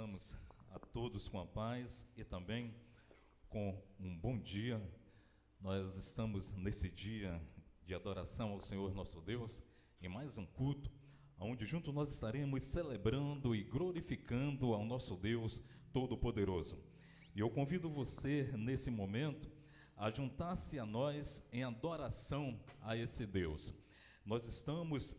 saudamos a todos com a paz e também com um bom dia. Nós estamos nesse dia de adoração ao Senhor nosso Deus, em mais um culto, onde juntos nós estaremos celebrando e glorificando ao nosso Deus Todo-Poderoso. E eu convido você, nesse momento, a juntar-se a nós em adoração a esse Deus. Nós estamos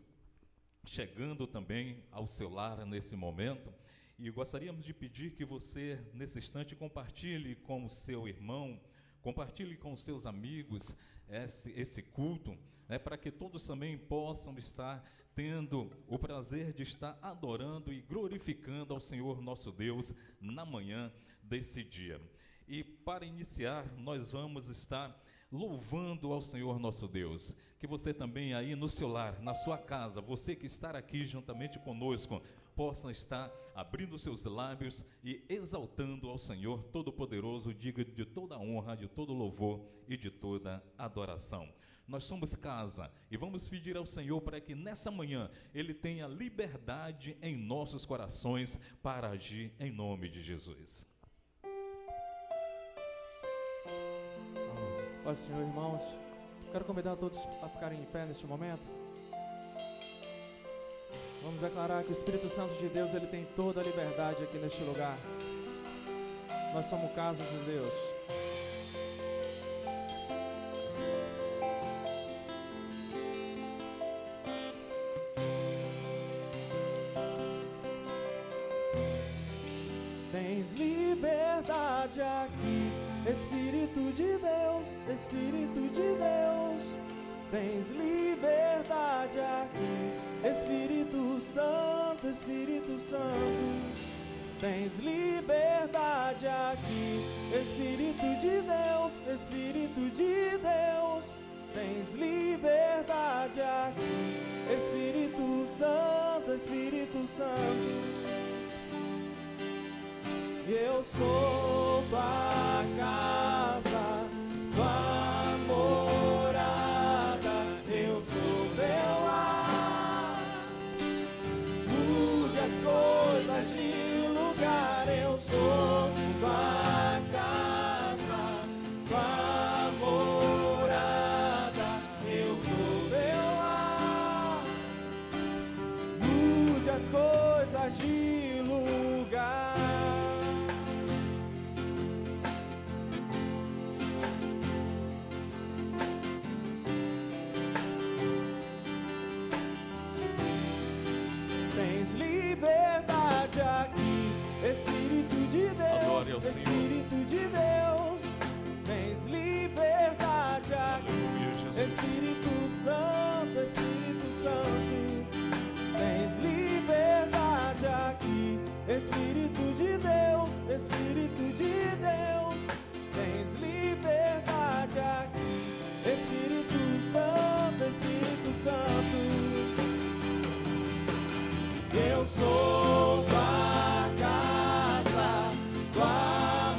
chegando também ao seu lar nesse momento, e gostaríamos de pedir que você, nesse instante, compartilhe com o seu irmão, compartilhe com os seus amigos esse culto, para que todos também possam estar tendo o prazer de estar adorando e glorificando ao Senhor nosso Deus na manhã desse dia. E para iniciar, nós vamos estar louvando ao Senhor nosso Deus. Que você também aí no seu lar, na sua casa, você que está aqui juntamente conosco, possa estar abrindo seus lábios e exaltando ao Senhor Todo-Poderoso, diga de toda honra, de todo louvor e de toda adoração. Nós somos casa e vamos pedir ao Senhor para que nessa manhã Ele tenha liberdade em nossos corações para agir em nome de Jesus. Paz do Senhor, irmãos. Quero convidar todos a ficarem em pé neste momento. Vamos declarar que o Espírito Santo de Deus, ele tem toda a liberdade aqui neste lugar. Nós somos casa de Deus. Tens liberdade aqui, Espírito de Deus, Espírito de Deus. Tens liberdade aqui, Espírito Santo, Espírito Santo. Tens liberdade aqui, Espírito de Deus, Espírito de Deus. Tens liberdade aqui, Espírito Santo, Espírito Santo. Eu sou tua casa, tua morada, eu sou teu lar. Mude as coisas de lugar, eu sou tua casa, tua morada, eu sou teu lar. Mude as coisas de lugar. Liberdade aqui, Espírito de Deus, Espírito de Deus. Tens liberdade aqui, Espírito Santo, Espírito Santo. Tens liberdade aqui, Espírito de Deus, Espírito de Deus. Tens liberdade aqui, Espírito Santo, Espírito Santo. Eu sou tua casa, tua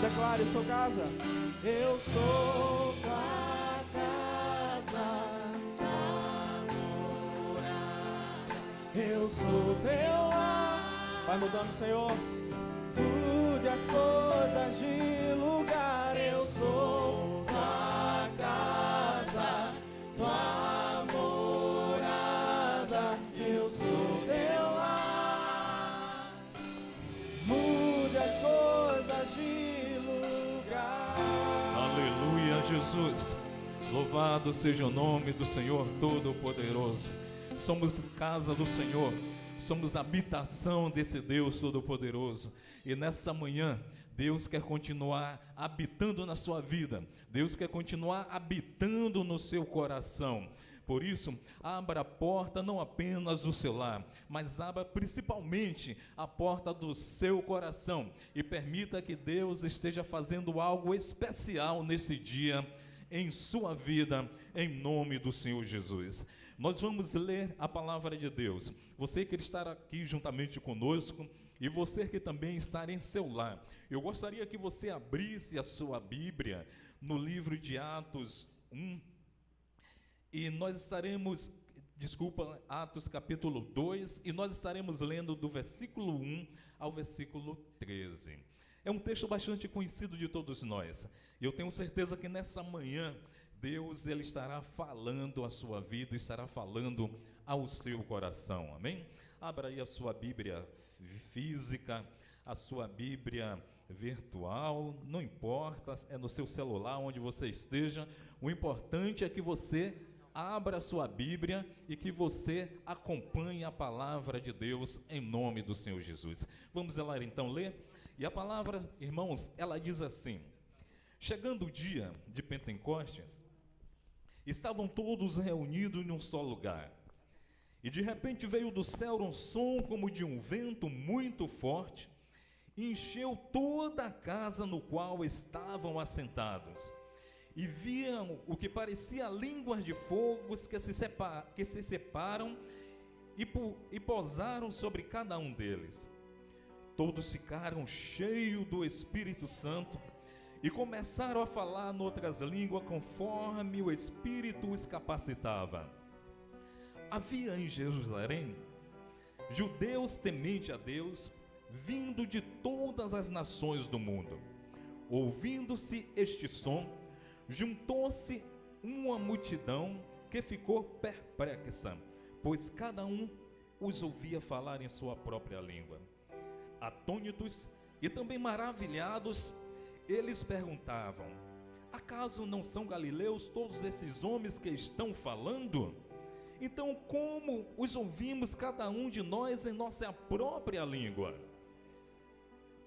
Declare, eu sou casa. Eu sou a casa da morada. Eu sou teu lar. Vai mudando, Senhor. Mude as coisas de lugar. Eu sou a casa, tua morada. Eu sou teu lar. Mude as coisas de lugar. Aleluia, Jesus. Louvado seja o nome do Senhor Todo-Poderoso. Somos casa do Senhor. Somos habitação desse Deus Todo-Poderoso. E nessa manhã, Deus quer continuar habitando na sua vida. Deus quer continuar habitando no seu coração. Por isso, abra a porta não apenas do seu lar, mas abra principalmente a porta do seu coração. E permita que Deus esteja fazendo algo especial nesse dia em sua vida, em nome do Senhor Jesus. Nós vamos ler a palavra de Deus. Você que está aqui juntamente conosco e você que também está em seu lar, eu gostaria que você abrisse a sua Bíblia no livro de Atos 1, e nós estaremos, Atos capítulo 2, e nós estaremos lendo do versículo 1 ao versículo 13. É um texto bastante conhecido de todos nós, e eu tenho certeza que nessa manhã, Deus, Ele estará falando a sua vida, estará falando ao seu coração, amém? Abra aí a sua Bíblia física, a sua Bíblia virtual, não importa, é no seu celular, onde você esteja, o importante é que você abra a sua Bíblia e que você acompanhe a palavra de Deus em nome do Senhor Jesus. Vamos lá então ler? E a palavra, irmãos, ela diz assim: chegando o dia de Pentecostes, estavam todos reunidos num só lugar. E de repente veio do céu um som como de um vento muito forte, e encheu toda a casa no qual estavam assentados. E viam o que parecia línguas de fogo que se separam e pousaram sobre cada um deles. Todos ficaram cheios do Espírito Santo e começaram a falar noutras línguas conforme o Espírito os capacitava. Havia em Jerusalém judeus tementes a Deus, vindo de todas as nações do mundo. Ouvindo-se este som, juntou-se uma multidão que ficou perplexa, pois cada um os ouvia falar em sua própria língua. Atônitos e também maravilhados, eles perguntavam: acaso não são galileus todos esses homens que estão falando? Então como os ouvimos cada um de nós em nossa própria língua?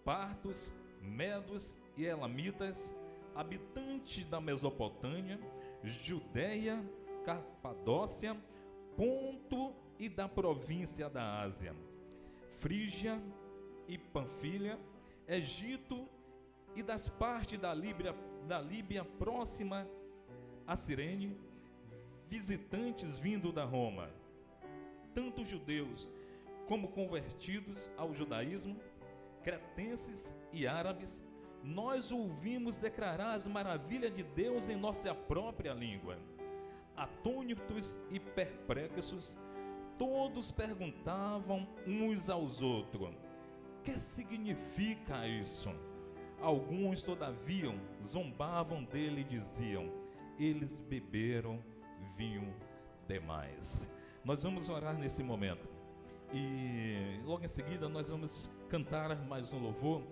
Partos, medos e elamitas, habitantes da Mesopotâmia, Judeia, Capadócia, Ponto e da província da Ásia, Frígia e Panfilha, Egito e das partes da Líbia próxima a Cirene, visitantes vindo da Roma, tanto judeus como convertidos ao judaísmo, cretenses e árabes, nós ouvimos declarar as maravilhas de Deus em nossa própria língua. Atônitos e perplexos, todos perguntavam uns aos outros: que significa isso? Alguns, todavia, zombavam dele e diziam: eles beberam vinho demais. Nós vamos orar nesse momento e logo em seguida nós vamos cantar mais um louvor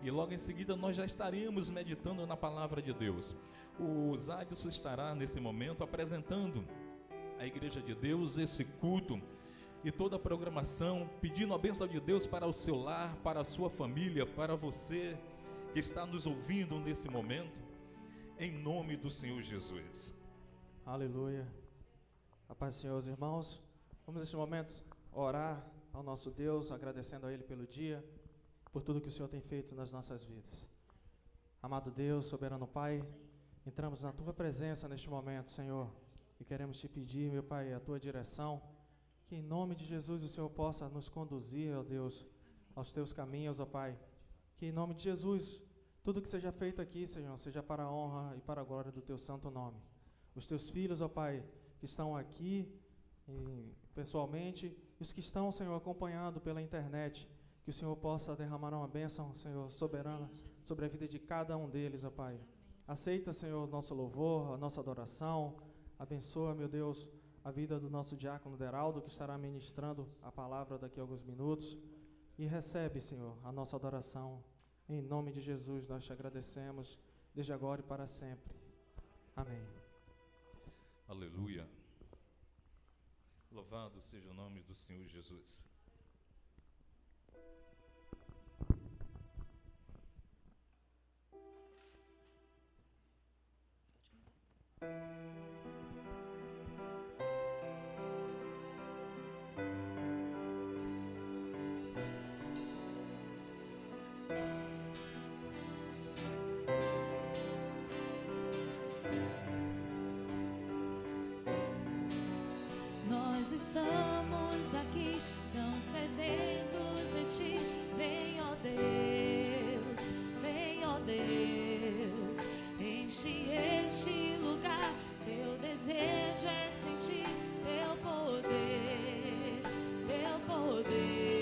e logo em seguida nós já estaremos meditando na palavra de Deus. O Zadson estará nesse momento apresentando a Igreja de Deus, esse culto e toda a programação, pedindo a bênção de Deus para o seu lar, para a sua família, para você que está nos ouvindo nesse momento, em nome do Senhor Jesus. Aleluia. A paz do Senhor, os irmãos. Vamos neste momento orar ao nosso Deus, agradecendo a Ele pelo dia, por tudo que o Senhor tem feito nas nossas vidas. Amado Deus, soberano Pai, entramos na Tua presença neste momento, Senhor, e queremos Te pedir, meu Pai, a Tua direção, que em nome de Jesus o Senhor possa nos conduzir, ó Deus, aos Teus caminhos, ó Pai, que em nome de Jesus Tudo que seja feito aqui, Senhor, seja para a honra e para a glória do Teu santo nome. Os Teus filhos, ó Pai, que estão aqui pessoalmente, e os que estão, Senhor, acompanhando pela internet, que o Senhor possa derramar uma bênção, Senhor, soberana, sobre a vida de cada um deles, ó Pai. Aceita, Senhor, nosso louvor, a nossa adoração. Abençoa, meu Deus, a vida do nosso diácono Deraldo, que estará ministrando a palavra daqui a alguns minutos. E recebe, Senhor, a nossa adoração. Em nome de Jesus, nós te agradecemos, desde agora e para sempre. Amém. Aleluia. Louvado seja o nome do Senhor Jesus. Nós estamos aqui, tão sedentos de Ti. Vem, ó Deus, enche este lugar. Teu desejo é sentir Teu poder, Teu poder.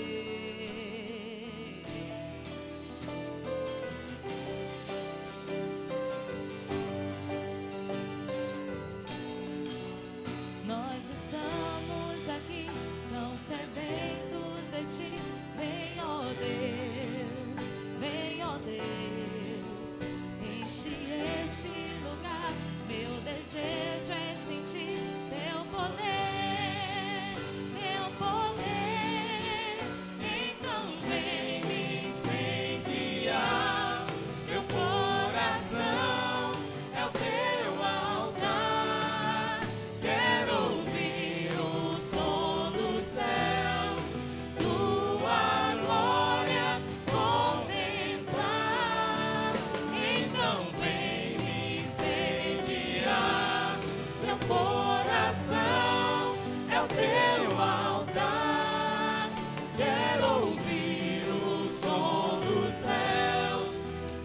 Nós estamos aqui, tão sedentos de Ti. Vem, ó Deus, enche este lugar. Meu desejo é sentir Teu poder, Teu poder. Então vem me incendiar. Meu coração é o Teu altar. Quero ouvir o som do céu, Tua glória contemplar. Então vem me incendiar. Meu coração é o Teu altar. Quero ouvir o som do céu,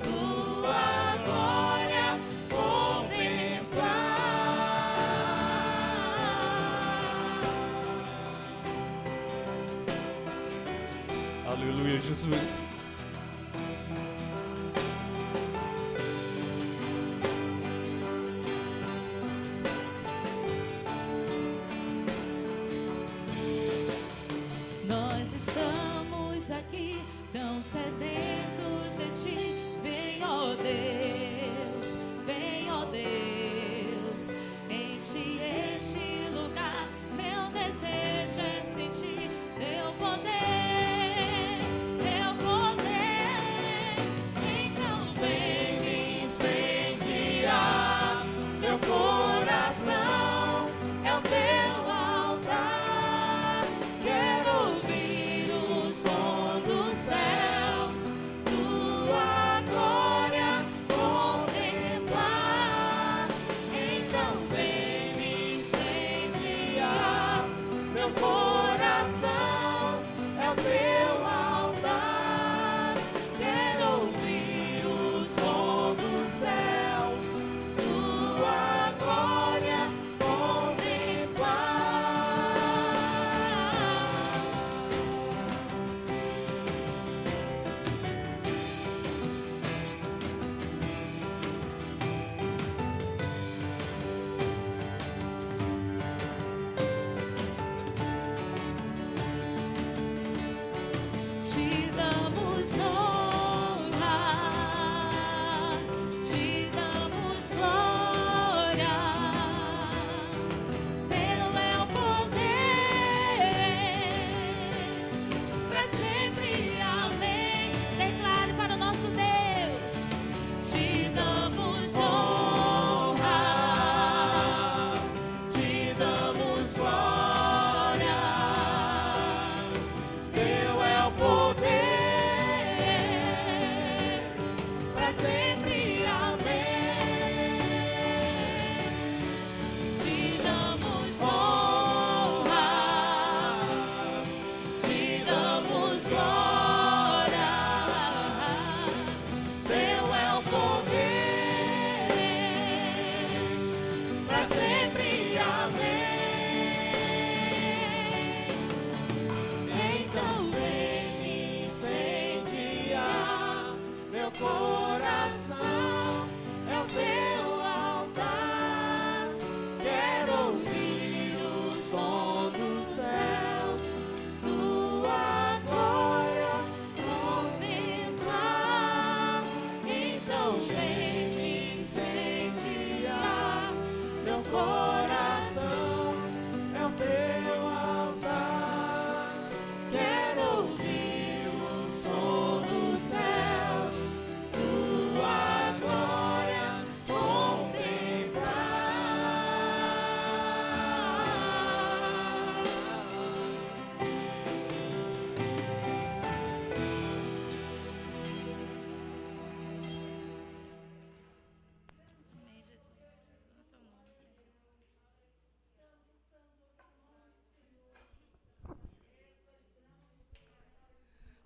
Tua glória contemplar. Aleluia, Jesus. Nós estamos aqui, tão sedentos de Ti. Vem, ó Deus, enche este lugar. Meu desejo é sentir Teu poder, Teu poder. Então vem me incendiar. Meu coração é o Teu altar. Quero ouvir o som do céu, Tua glória contemplar.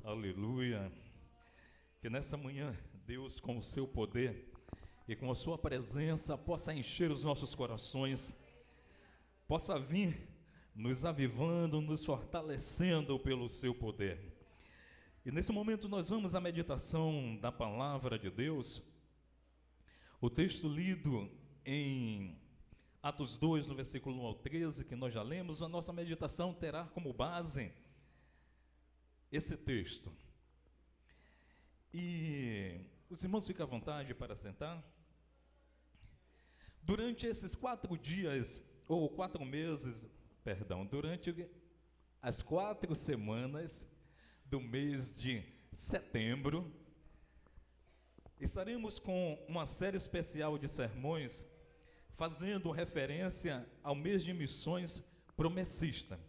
Aleluia. Que nessa manhã, Deus, com o seu poder e com a sua presença, possa encher os nossos corações, possa vir nos avivando, nos fortalecendo pelo seu poder. E nesse momento nós vamos à meditação da palavra de Deus. O texto lido em Atos 2, no versículo 1 ao 13, que nós já lemos, a nossa meditação terá como base esse texto. E os irmãos ficam à vontade para sentar. Durante esses 4 dias, ou 4 meses, durante as 4 semanas do mês de setembro, estaremos com uma série especial de sermões fazendo referência ao mês de missões promessista.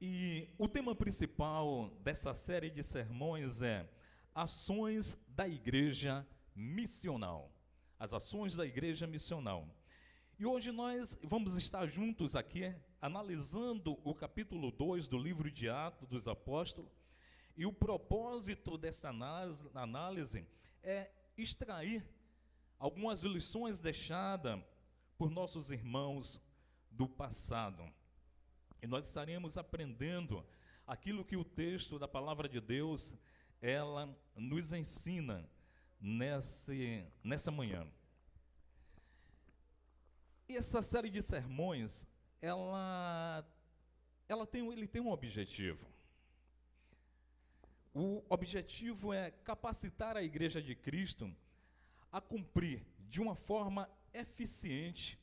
E o tema principal dessa série de sermões é Ações da Igreja Missional. As ações da Igreja Missional. E hoje nós vamos estar juntos aqui, analisando o capítulo 2 do livro de Atos dos Apóstolos. E o propósito dessa análise é extrair algumas lições deixadas por nossos irmãos do passado. E nós estaremos aprendendo aquilo que o texto da Palavra de Deus, ela nos ensina nessa manhã. E essa série de sermões, ele tem um objetivo. O objetivo é capacitar a Igreja de Cristo a cumprir de uma forma eficiente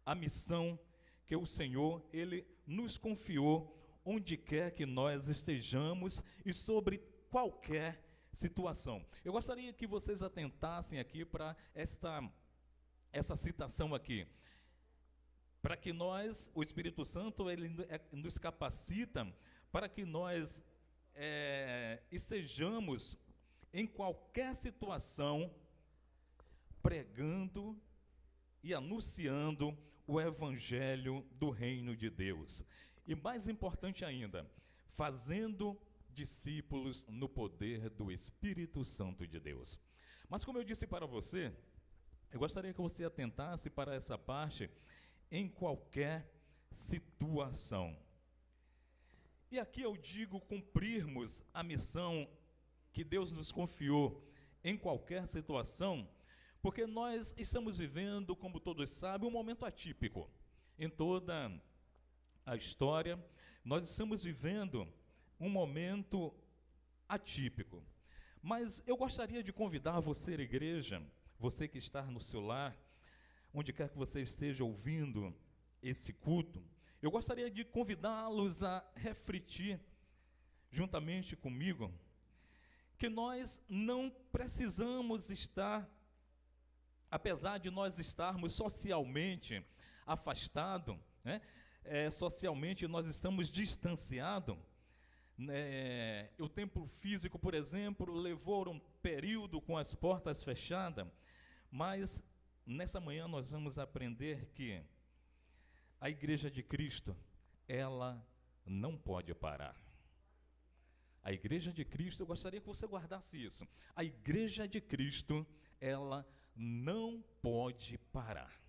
a missão que o Senhor, Ele nos confiou onde quer que nós estejamos e sobre qualquer situação. Eu gostaria que vocês atentassem aqui para essa citação aqui. Para que nós, o Espírito Santo, ele nos capacita para que nós estejamos em qualquer situação pregando e anunciando o Evangelho do Reino de Deus. E mais importante ainda, fazendo discípulos no poder do Espírito Santo de Deus. Mas como eu disse para você, eu gostaria que você atentasse para essa parte em qualquer situação. E aqui eu digo cumprirmos a missão que Deus nos confiou em qualquer situação, porque nós estamos vivendo, como todos sabem, um momento atípico. Em toda a história, nós estamos vivendo um momento atípico. Mas eu gostaria de convidar você, igreja, você que está no seu lar, onde quer que você esteja ouvindo esse culto, eu gostaria de convidá-los a refletir, juntamente comigo, que nós não precisamos estar, apesar de nós estarmos socialmente afastados, né? Socialmente nós estamos distanciados, o templo físico, por exemplo, levou um período com as portas fechadas, mas nessa manhã nós vamos aprender que a Igreja de Cristo, ela não pode parar. A Igreja de Cristo, eu gostaria que você guardasse isso. A Igreja de Cristo, ela não pode parar.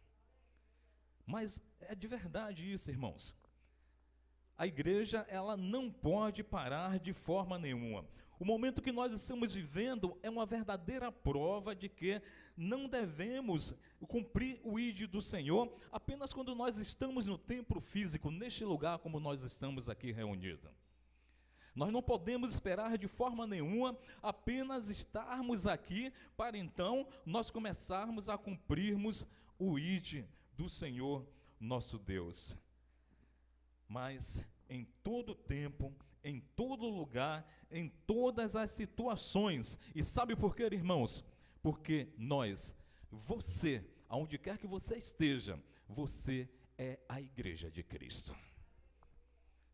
Mas é de verdade isso, irmãos. A igreja, ela não pode parar de forma nenhuma. O momento que nós estamos vivendo é uma verdadeira prova de que não devemos cumprir o ID do Senhor apenas quando nós estamos no templo físico, neste lugar como nós estamos aqui reunidos. Nós não podemos esperar de forma nenhuma apenas estarmos aqui para então nós começarmos a cumprirmos o ID do Senhor nosso Deus. Mas em todo tempo, em todo lugar, em todas as situações. E sabe por quê, irmãos? Porque nós, você, aonde quer que você esteja, você é a Igreja de Cristo.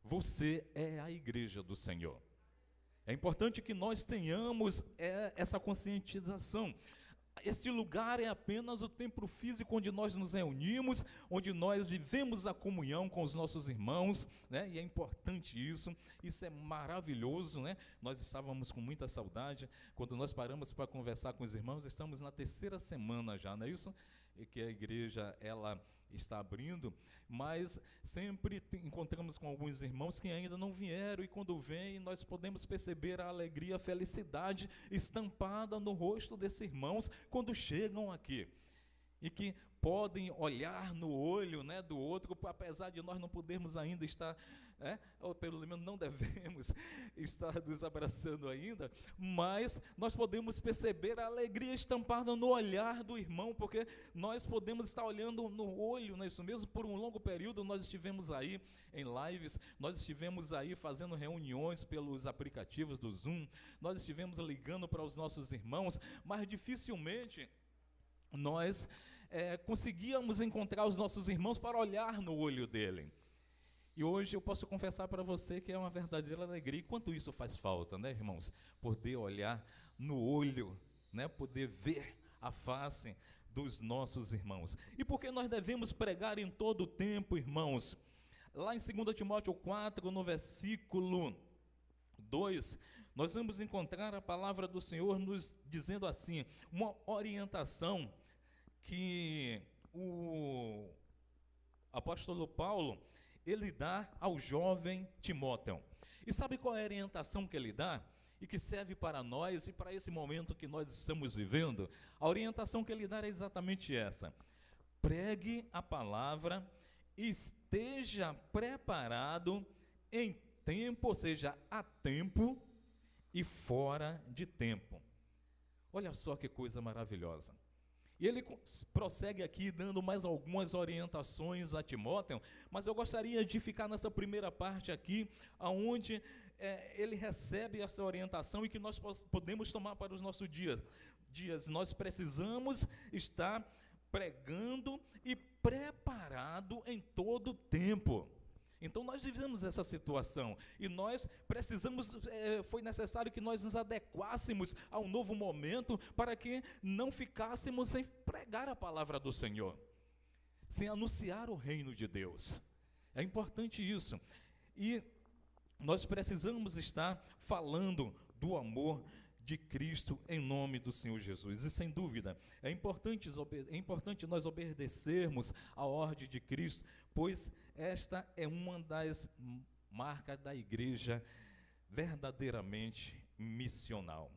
Você é a Igreja do Senhor. É importante que nós tenhamos essa conscientização. Este lugar é apenas o templo físico onde nós nos reunimos, onde nós vivemos a comunhão com os nossos irmãos, né? E é importante isso é maravilhoso, né? Nós estávamos com muita saudade, quando nós paramos para conversar com os irmãos, estamos na 3ª semana já, não é isso? E que a igreja, ela está abrindo, mas sempre encontramos com alguns irmãos que ainda não vieram, e quando vêm, nós podemos perceber a alegria, a felicidade estampada no rosto desses irmãos quando chegam aqui, e que podem olhar no olho, né, do outro, apesar de nós não podermos ainda estar, ou pelo menos não devemos estar nos abraçando ainda, mas nós podemos perceber a alegria estampada no olhar do irmão, porque nós podemos estar olhando no olho, não é isso mesmo? Por um longo período nós estivemos aí em lives, nós estivemos aí fazendo reuniões pelos aplicativos do Zoom, nós estivemos ligando para os nossos irmãos, mas dificilmente nós conseguíamos encontrar os nossos irmãos para olhar no olho dele. E hoje eu posso confessar para você que é uma verdadeira alegria. E quanto isso faz falta, né, irmãos? Poder olhar no olho, né? Poder ver a face dos nossos irmãos. E por que nós devemos pregar em todo o tempo, irmãos? Lá em 2 Timóteo 4, no versículo 2, nós vamos encontrar a palavra do Senhor nos dizendo assim, uma orientação que o apóstolo Paulo, ele dá ao jovem Timóteo. E sabe qual é a orientação que ele dá? E que serve para nós e para esse momento que nós estamos vivendo? A orientação que ele dá é exatamente essa. Pregue a palavra, esteja preparado em tempo, ou seja, a tempo e fora de tempo. Olha só que coisa maravilhosa. E ele prossegue aqui dando mais algumas orientações a Timóteo, mas eu gostaria de ficar nessa primeira parte aqui, onde ele recebe essa orientação e que nós podemos tomar para os nossos dias. Nós precisamos estar pregando e preparado em todo o tempo. Então nós vivemos essa situação e nós precisamos, foi necessário que nós nos adequássemos ao novo momento para que não ficássemos sem pregar a palavra do Senhor, sem anunciar o reino de Deus. É importante isso. E nós precisamos estar falando do amor de Cristo em nome do Senhor Jesus. E sem dúvida, é importante nós obedecermos a ordem de Cristo, pois esta é uma das marcas da igreja verdadeiramente missional.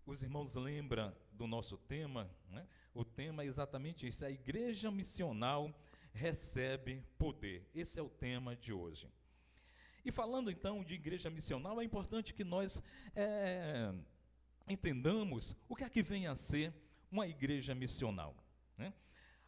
Os irmãos lembram do nosso tema, né? O tema é exatamente isso, a igreja missional recebe poder. Esse é o tema de hoje. E falando então de igreja missional, é importante que nós entendamos o que é que vem a ser uma igreja missional, né?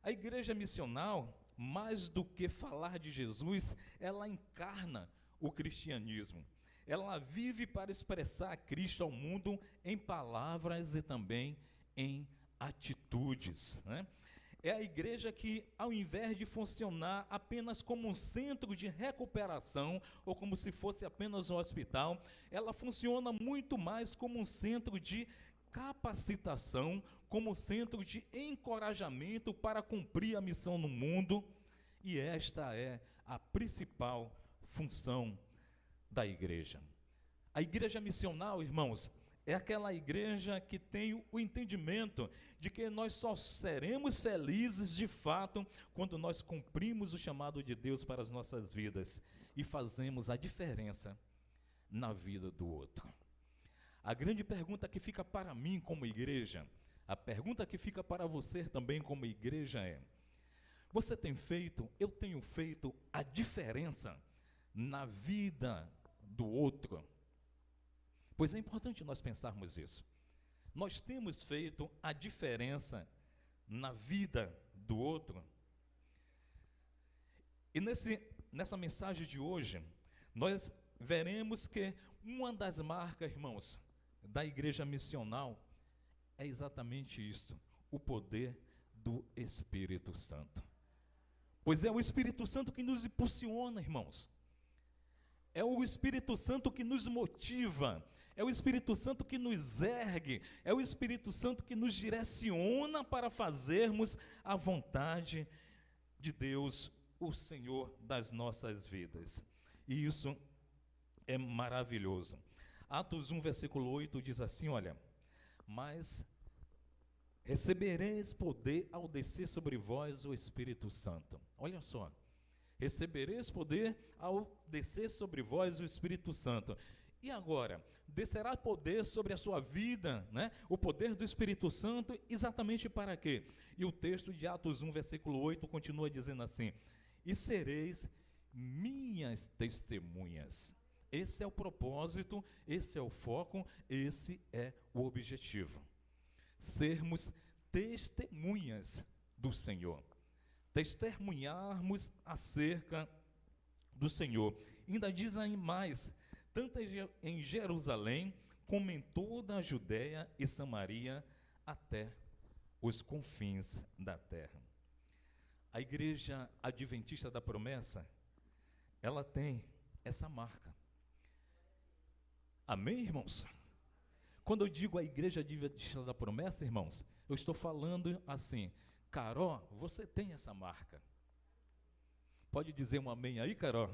A igreja missional, mais do que falar de Jesus, ela encarna o cristianismo. Ela vive para expressar Cristo ao mundo em palavras e também em atitudes, né? É a igreja que, ao invés de funcionar apenas como um centro de recuperação, ou como se fosse apenas um hospital, ela funciona muito mais como um centro de capacitação, como um centro de encorajamento para cumprir a missão no mundo, e esta é a principal função da igreja. A igreja missional, irmãos, é aquela igreja que tem o entendimento de que nós só seremos felizes de fato quando nós cumprimos o chamado de Deus para as nossas vidas e fazemos a diferença na vida do outro. A grande pergunta que fica para mim como igreja, a pergunta que fica para você também como igreja é: você tem feito, eu tenho feito a diferença na vida do outro? Pois é importante nós pensarmos isso. Nós temos feito a diferença na vida do outro? E nessa mensagem de hoje, nós veremos que uma das marcas, irmãos, da igreja missional é exatamente isto, o poder do Espírito Santo. Pois é o Espírito Santo que nos impulsiona, irmãos. É o Espírito Santo que nos motiva. é o Espírito Santo que nos ergue, é o Espírito Santo que nos direciona para fazermos a vontade de Deus, o Senhor das nossas vidas. E isso é maravilhoso. Atos 1, versículo 8 diz assim, olha, mas recebereis poder ao descer sobre vós o Espírito Santo. Olha só, recebereis poder ao descer sobre vós o Espírito Santo. E agora, descerá poder sobre a sua vida, né? O poder do Espírito Santo, exatamente para quê? E o texto de Atos 1, versículo 8, continua dizendo assim, e sereis minhas testemunhas. Esse é o propósito, esse é o foco, esse é o objetivo. Sermos testemunhas do Senhor. Testemunharmos acerca do Senhor. Ainda diz aí mais, tanto em Jerusalém, como em toda a Judéia e Samaria, até os confins da terra. A Igreja Adventista da Promessa, ela tem essa marca. Amém, irmãos? Quando eu digo a Igreja Adventista da Promessa, irmãos, eu estou falando assim, Carol, você tem essa marca. Pode dizer um amém aí, Carol?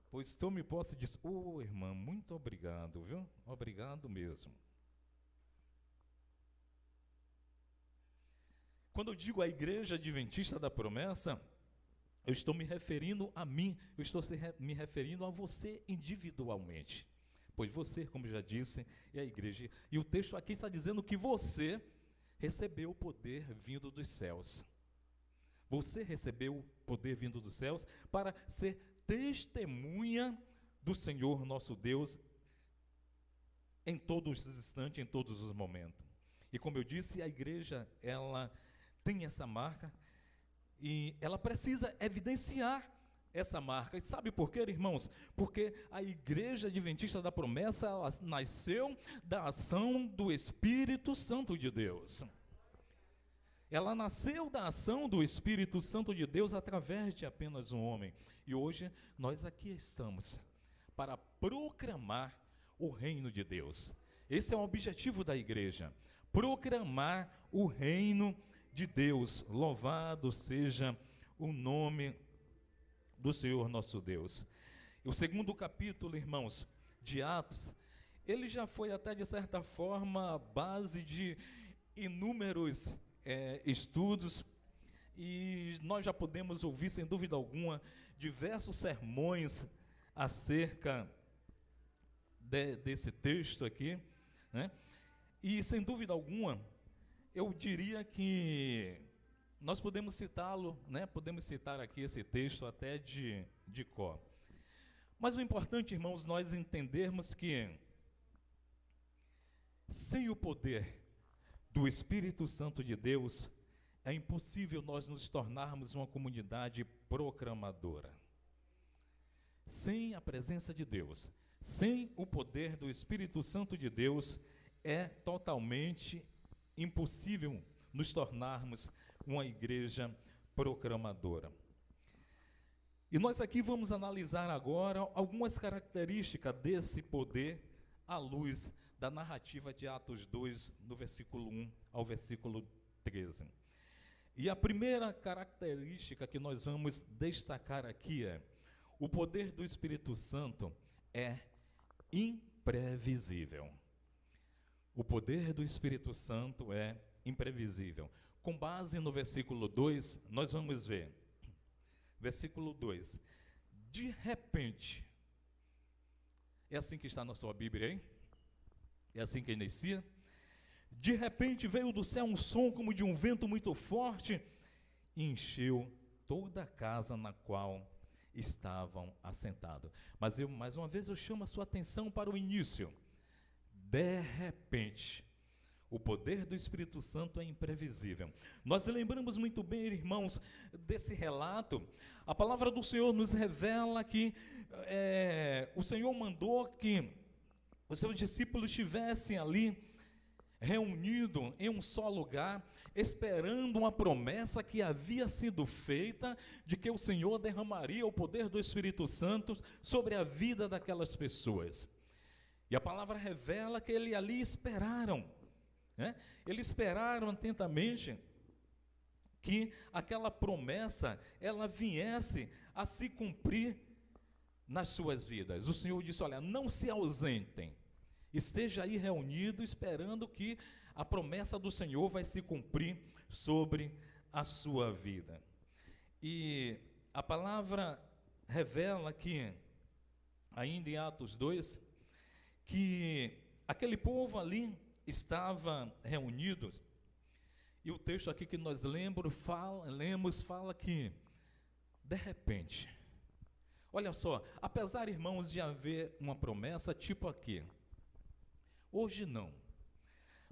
Pois tome posse disso. Ô, irmã, muito obrigado, viu? Obrigado mesmo. Quando eu digo a Igreja Adventista da Promessa, eu estou me referindo a mim, eu estou me referindo a você individualmente. Pois você, como já disse, é a igreja. E o texto aqui está dizendo que você recebeu o poder vindo dos céus. Você recebeu o poder vindo dos céus para ser testemunha do Senhor nosso Deus em todos os instantes, em todos os momentos. E como eu disse, a igreja, ela tem essa marca e ela precisa evidenciar essa marca. E sabe por quê, irmãos? Porque a Igreja Adventista da Promessa, ela nasceu da ação do Espírito Santo de Deus. Ela nasceu da ação do Espírito Santo de Deus através de apenas um homem. E hoje nós aqui estamos para proclamar o reino de Deus. Esse é o objetivo da igreja, proclamar o reino de Deus. Louvado seja o nome do Senhor nosso Deus. O segundo capítulo, irmãos, de Atos, ele já foi até de certa forma a base de inúmeros estudos, e nós já podemos ouvir, sem dúvida alguma, diversos sermões acerca desse texto aqui, né? E sem dúvida alguma, eu diria que nós podemos citá-lo, né? Podemos citar aqui esse texto até de cor. Mas o importante, irmãos, nós entendermos que sem o poder do Espírito Santo de Deus, é impossível nós nos tornarmos uma comunidade proclamadora. Sem a presença de Deus, sem o poder do Espírito Santo de Deus, é totalmente impossível nos tornarmos uma igreja proclamadora. E nós aqui vamos analisar agora algumas características desse poder à luz da narrativa de Atos 2, do versículo 1 ao versículo 13. E a primeira característica que nós vamos destacar aqui é: o poder do Espírito Santo é imprevisível. O poder do Espírito Santo é imprevisível. Com base no versículo 2, nós vamos ver. Versículo 2. De repente. É assim que está na sua Bíblia, hein? É assim que inicia. De repente veio do céu um som como de um vento muito forte e encheu toda a casa na qual estavam assentados. Mas mais uma vez eu chamo a sua atenção para o início. De repente. O poder do Espírito Santo é imprevisível. Nós lembramos muito bem, irmãos, desse relato. A palavra do Senhor nos revela que o Senhor mandou que os seus discípulos estivessem ali, reunidos em um só lugar, esperando uma promessa que havia sido feita de que o Senhor derramaria o poder do Espírito Santo sobre a vida daquelas pessoas. E a palavra revela que eles ali esperaram, né? Eles esperaram atentamente que aquela promessa, ela viesse a se cumprir nas suas vidas. O Senhor disse, olha, não se ausentem, esteja aí reunido esperando que a promessa do Senhor vai se cumprir sobre a sua vida. E a palavra revela que, ainda em Atos 2, que aquele povo ali estava reunido, e o texto aqui que nós lemos fala que, de repente, olha só, apesar, irmãos, de haver uma promessa tipo aqui, hoje não,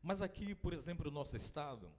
mas aqui, por exemplo, o nosso estado,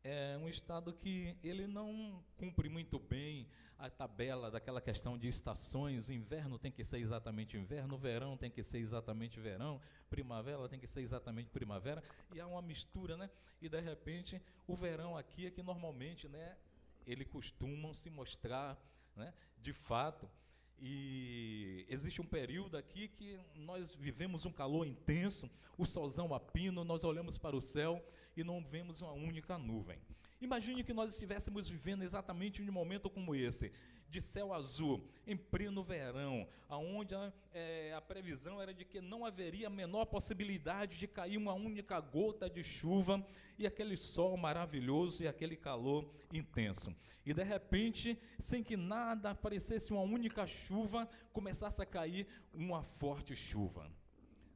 é um estado que ele não cumpre muito bem a tabela daquela questão de estações. O inverno tem que ser exatamente inverno, o verão tem que ser exatamente verão, primavera tem que ser exatamente primavera, e há uma mistura, né? E de repente o verão aqui é que normalmente, né, ele costuma se mostrar, né, de fato. E existe um período aqui que nós vivemos um calor intenso, o solzão a pino, nós olhamos para o céu e não vemos uma única nuvem. Imagine que nós estivéssemos vivendo exatamente em um momento como esse, de céu azul, em pleno verão, onde a previsão era de que não haveria a menor possibilidade de cair uma única gota de chuva, e aquele sol maravilhoso e aquele calor intenso. E de repente, sem que nada aparecesse uma única chuva, começasse a cair uma forte chuva.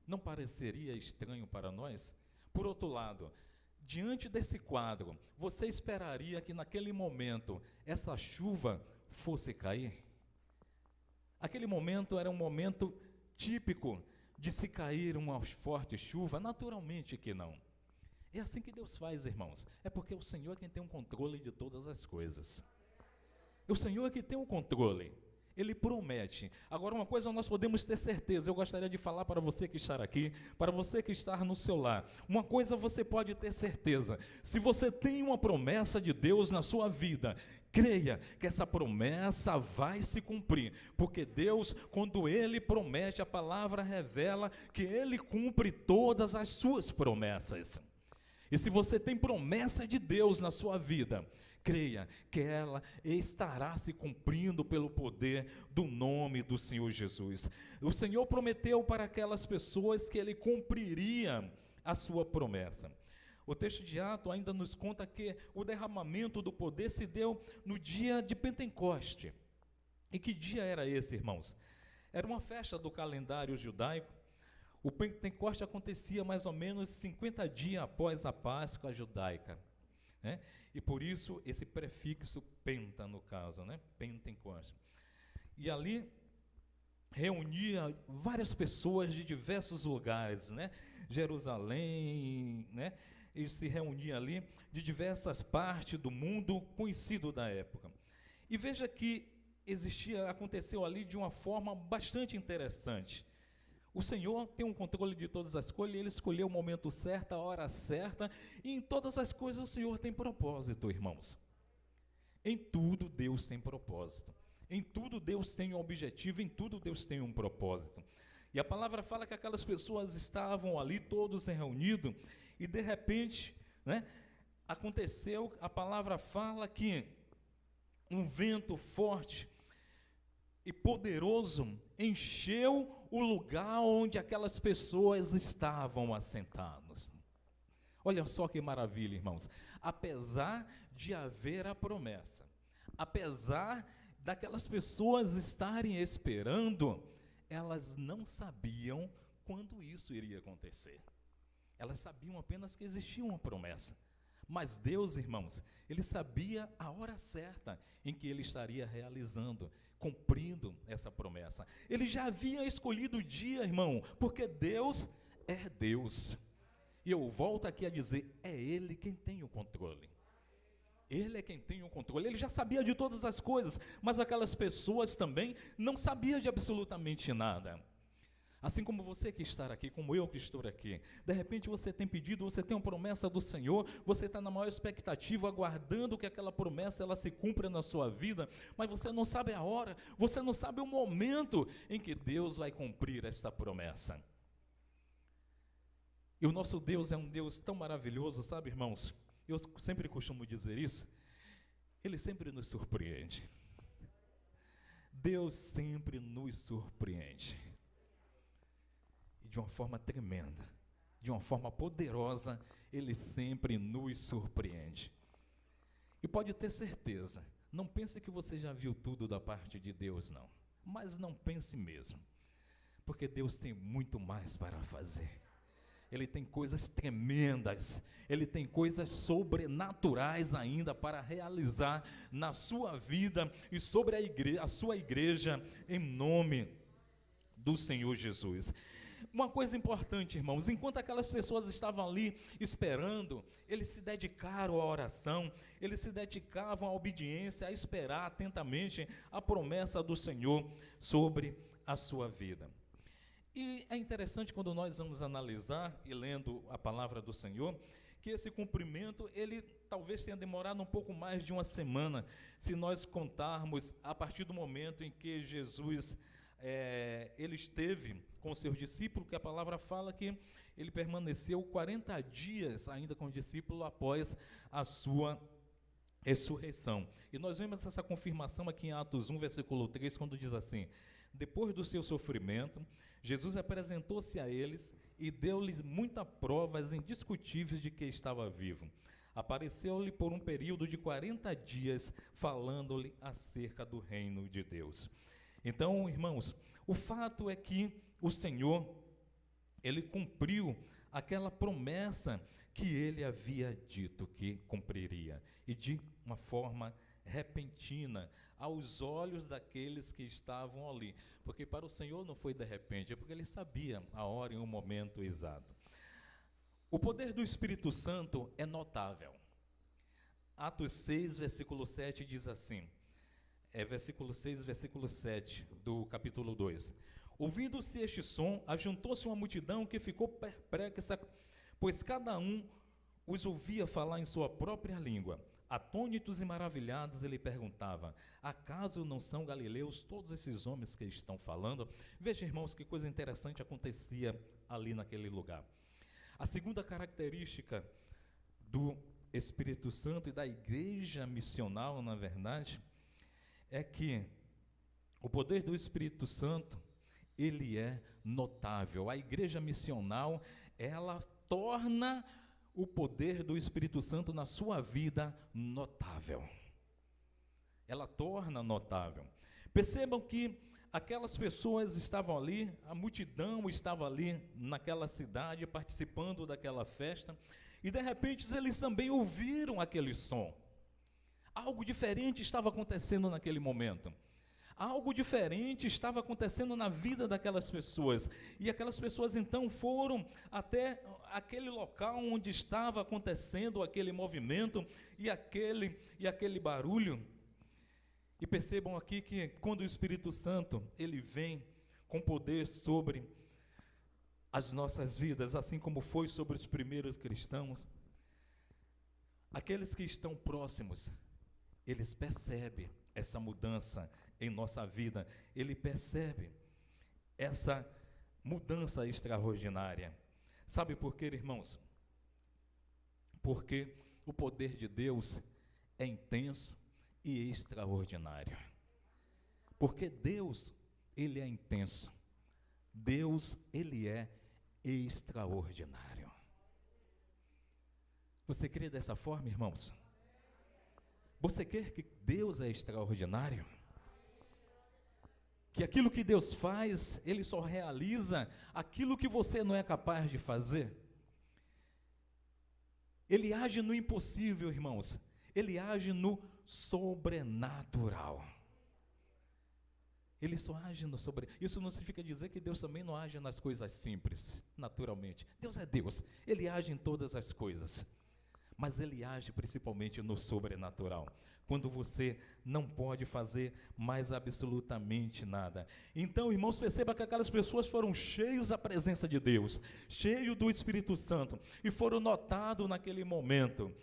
Não pareceria estranho para nós? Por outro lado, diante desse quadro, você esperaria que naquele momento essa chuva fosse cair? Aquele momento era um momento típico de se cair uma forte chuva? Naturalmente que não. É assim que Deus faz, irmãos. É porque o Senhor é quem tem o controle de todas as coisas. O Senhor é que tem o controle. Ele promete. Agora, uma coisa nós podemos ter certeza, eu gostaria de falar para você que está aqui, para você que está no seu lar. Uma coisa você pode ter certeza: se você tem uma promessa de Deus na sua vida, creia que essa promessa vai se cumprir, porque Deus, quando Ele promete, a palavra revela que Ele cumpre todas as suas promessas. E se você tem promessa de Deus na sua vida, creia que ela estará se cumprindo pelo poder do nome do Senhor Jesus. O Senhor prometeu para aquelas pessoas que Ele cumpriria a sua promessa. O texto de Atos ainda nos conta que o derramamento do poder se deu no dia de Pentecoste. E que dia era esse, irmãos? Era uma festa do calendário judaico. O Pentecoste acontecia mais ou menos 50 dias após a Páscoa judaica, né? E por isso esse prefixo penta, no caso, né? Pentecoste. E ali reunia várias pessoas de diversos lugares, né? Jerusalém, né? E se reunia ali de diversas partes do mundo conhecido da época. E veja que aconteceu ali de uma forma bastante interessante. O Senhor tem um controle de todas as coisas, Ele escolheu o momento certo, a hora certa, e em todas as coisas o Senhor tem propósito, irmãos. Em tudo Deus tem propósito, em tudo Deus tem um objetivo, em tudo Deus tem um propósito. E a palavra fala que aquelas pessoas estavam ali, todos reunidos, e de repente, né, aconteceu, a palavra fala que um vento forte e poderoso encheu o lugar onde aquelas pessoas estavam assentadas. Olha só que maravilha, irmãos. Apesar de haver a promessa, apesar daquelas pessoas estarem esperando, elas não sabiam quando isso iria acontecer. Elas sabiam apenas que existia uma promessa. Mas Deus, irmãos, Ele sabia a hora certa em que Ele estaria realizando, cumprindo essa promessa. Ele já havia escolhido o dia, irmão, porque Deus é Deus. E eu volto aqui a dizer, é Ele quem tem o controle. Ele é quem tem o controle. Ele já sabia de todas as coisas, mas aquelas pessoas também não sabiam de absolutamente nada. Assim como você que está aqui, como eu que estou aqui, de repente você tem pedido, você tem uma promessa do Senhor, você está na maior expectativa, aguardando que aquela promessa ela se cumpra na sua vida, mas você não sabe a hora, você não sabe o momento em que Deus vai cumprir esta promessa. E o nosso Deus é um Deus tão maravilhoso, sabe, irmãos? Eu sempre costumo dizer isso. Ele sempre nos surpreende. Deus sempre nos surpreende. E de uma forma tremenda, de uma forma poderosa, Ele sempre nos surpreende. E pode ter certeza, não pense que você já viu tudo da parte de Deus, não. Mas não pense mesmo, porque Deus tem muito mais para fazer. Ele tem coisas tremendas, Ele tem coisas sobrenaturais ainda para realizar na sua vida e sobre a sua igreja, em nome do Senhor Jesus. Uma coisa importante, irmãos, enquanto aquelas pessoas estavam ali esperando, eles se dedicaram à oração, eles se dedicavam à obediência, a esperar atentamente a promessa do Senhor sobre a sua vida. E é interessante quando nós vamos analisar e lendo a palavra do Senhor, que esse cumprimento, ele talvez tenha demorado um pouco mais de uma semana, se nós contarmos a partir do momento em que Jesus, ele esteve com os seus discípulos, que a palavra fala que ele permaneceu 40 dias ainda com os discípulos após a sua ressurreição. E nós vemos essa confirmação aqui em Atos 1, versículo 3, quando diz assim: depois do seu sofrimento, Jesus apresentou-se a eles e deu-lhes muitas provas indiscutíveis de que estava vivo. Apareceu-lhe por um período de 40 dias, falando-lhe acerca do reino de Deus. Então, irmãos, o fato é que o Senhor, Ele cumpriu aquela promessa que Ele havia dito que cumpriria, e de uma forma repentina, aos olhos daqueles que estavam ali, porque para o Senhor não foi de repente, é porque Ele sabia a hora e o momento exato. O poder do Espírito Santo é notável. Atos 6, versículo 7 diz assim, versículo 6, versículo 7 do capítulo 2. Ouvindo-se este som, ajuntou-se uma multidão que ficou perplexa, pois cada um os ouvia falar em sua própria língua. Atônitos e maravilhados, ele perguntava: acaso não são galileus todos esses homens que estão falando? Veja, irmãos, que coisa interessante acontecia ali naquele lugar. A segunda característica do Espírito Santo e da igreja missional, na verdade, é que o poder do Espírito Santo, ele é notável. A igreja missional, ela torna o poder do Espírito Santo na sua vida notável. Ela torna notável. Percebam que aquelas pessoas estavam ali, a multidão estava ali naquela cidade, participando daquela festa, e de repente eles também ouviram aquele som. Algo diferente estava acontecendo naquele momento. Algo diferente estava acontecendo na vida daquelas pessoas. E aquelas pessoas então foram até aquele local onde estava acontecendo aquele movimento e aquele barulho. E percebam aqui que quando o Espírito Santo, ele vem com poder sobre as nossas vidas, assim como foi sobre os primeiros cristãos, aqueles que estão próximos, eles percebem essa mudança em nossa vida, ele percebe essa mudança extraordinária. Sabe por quê, irmãos? Porque o poder de Deus é intenso e extraordinário. Porque Deus, ele é intenso. Deus, ele é extraordinário. Você crê dessa forma, irmãos? Você quer que Deus é extraordinário? Que aquilo que Deus faz, Ele só realiza aquilo que você não é capaz de fazer? Ele age no impossível, irmãos. Ele age no sobrenatural. Ele só age no sobrenatural. Isso não significa dizer que Deus também não age nas coisas simples, naturalmente. Deus é Deus. Ele age em todas as coisas. Mas Ele age principalmente no sobrenatural, quando você não pode fazer mais absolutamente nada. Então, irmãos, perceba que aquelas pessoas foram cheios da presença de Deus, cheios do Espírito Santo, e foram notados naquele momento.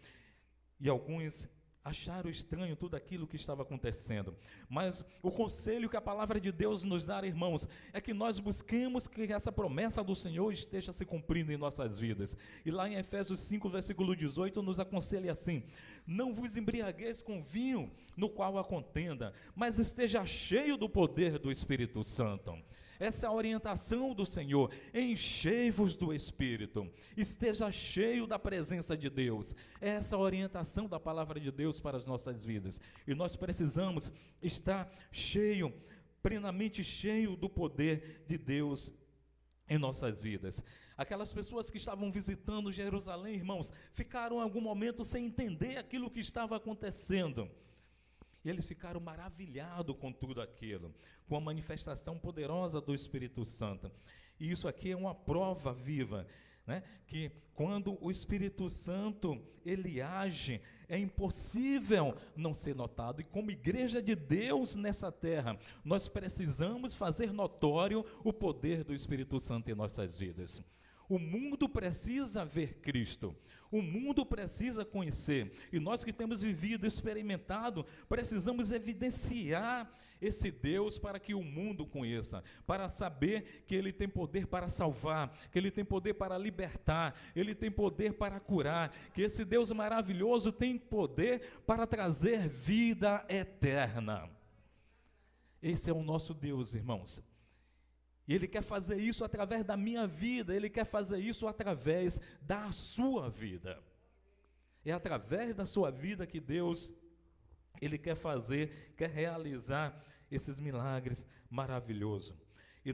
E alguns acharam estranho tudo aquilo que estava acontecendo. Mas o conselho que a palavra de Deus nos dá, irmãos, é que nós busquemos que essa promessa do Senhor esteja se cumprindo em nossas vidas. E lá em Efésios 5, versículo 18, nos aconselha assim: não vos embriagueis com vinho, no qual há contenda, mas esteja cheio do poder do Espírito Santo. Essa é a orientação do Senhor: enchei-vos do Espírito, esteja cheio da presença de Deus. Essa é a orientação da palavra de Deus para as nossas vidas, e nós precisamos estar cheio, plenamente cheio do poder de Deus em nossas vidas. Aquelas pessoas que estavam visitando Jerusalém, irmãos, ficaram em algum momento sem entender aquilo que estava acontecendo. E eles ficaram maravilhados com tudo aquilo, com a manifestação poderosa do Espírito Santo. E isso aqui é uma prova viva, né? Que quando o Espírito Santo, ele age, é impossível não ser notado. E como igreja de Deus nessa terra, nós precisamos fazer notório o poder do Espírito Santo em nossas vidas. O mundo precisa ver Cristo, o mundo precisa conhecer, e nós que temos vivido, experimentado, precisamos evidenciar esse Deus para que o mundo conheça, para saber que Ele tem poder para salvar, que Ele tem poder para libertar, Ele tem poder para curar, que esse Deus maravilhoso tem poder para trazer vida eterna. Esse é o nosso Deus, irmãos. E Ele quer fazer isso através da minha vida, Ele quer fazer isso através da sua vida. É através da sua vida que Deus, Ele quer fazer, quer realizar esses milagres maravilhosos. E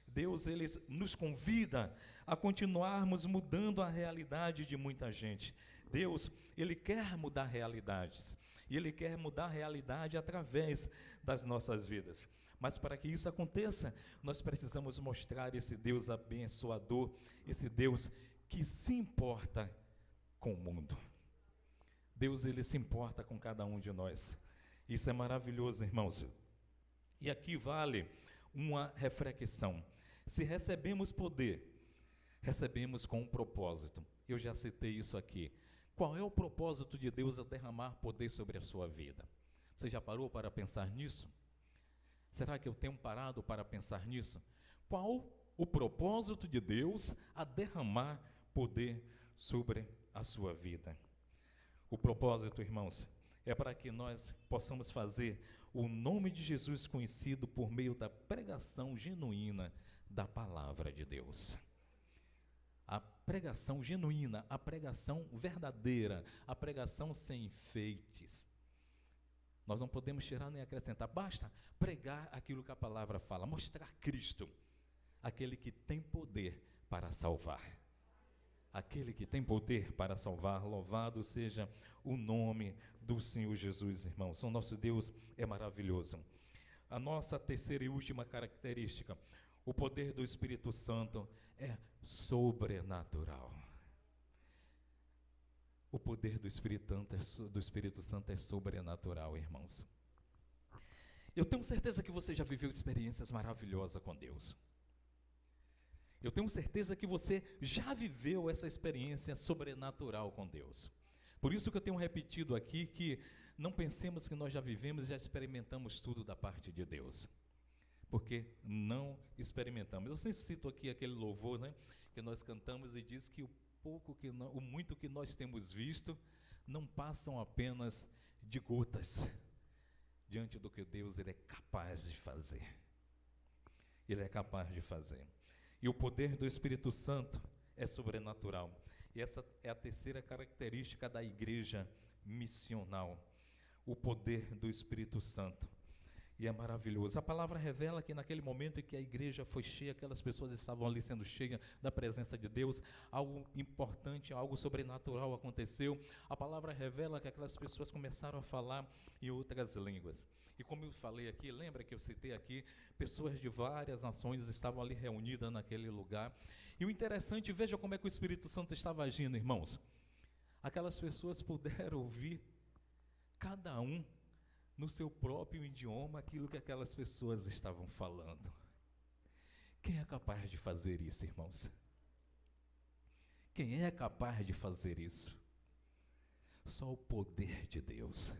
Deus, Ele nos convida a continuarmos mudando a realidade de muita gente. Deus, Ele quer mudar realidades, e Ele quer mudar a realidade através das nossas vidas. Mas para que isso aconteça, nós precisamos mostrar esse Deus abençoador, esse Deus que se importa com o mundo. Deus, Ele se importa com cada um de nós. Isso é maravilhoso, irmãos. E aqui vale uma reflexão. Se recebemos poder, recebemos com um propósito. Eu já citei isso aqui. Qual é o propósito de Deus a derramar poder sobre a sua vida? Você já parou para pensar nisso? Será que eu tenho parado para pensar nisso? Qual o propósito de Deus a derramar poder sobre a sua vida? O propósito, irmãos, é para que nós possamos fazer o nome de Jesus conhecido por meio da pregação genuína da palavra de Deus. A pregação genuína, a pregação verdadeira, a pregação sem enfeites. Nós não podemos tirar nem acrescentar, basta pregar aquilo que a palavra fala, mostrar Cristo, aquele que tem poder para salvar. Aquele que tem poder para salvar, louvado seja o nome do Senhor Jesus, irmãos. O nosso Deus é maravilhoso. A nossa terceira e última característica, o poder do Espírito Santo é sobrenatural. O poder do Espírito Santo é sobrenatural, irmãos. Eu tenho certeza que você já viveu experiências maravilhosas com Deus. Eu tenho certeza que você já viveu essa experiência sobrenatural com Deus. Por isso que eu tenho repetido aqui que não pensemos que nós já vivemos e já experimentamos tudo da parte de Deus. Porque não experimentamos. Eu sempre cito aqui aquele louvor, né, que nós cantamos e diz que o muito que nós temos visto não passam apenas de gotas diante do que Deus ele é capaz de fazer. Ele é capaz de fazer. E o poder do Espírito Santo é sobrenatural. E essa é a terceira característica da igreja missional. O poder do Espírito Santo. E é maravilhoso. A palavra revela que naquele momento em que a igreja foi cheia, aquelas pessoas estavam ali sendo cheias da presença de Deus, algo importante, algo sobrenatural aconteceu. A palavra revela que aquelas pessoas começaram a falar em outras línguas. E como eu falei aqui, lembra que eu citei aqui, pessoas de várias nações estavam ali reunidas naquele lugar. E o interessante, veja como é que o Espírito Santo estava agindo, irmãos. Aquelas pessoas puderam ouvir, cada um, no seu próprio idioma, aquilo que aquelas pessoas estavam falando. Quem é capaz de fazer isso, irmãos? Quem é capaz de fazer isso? Só o poder de Deus.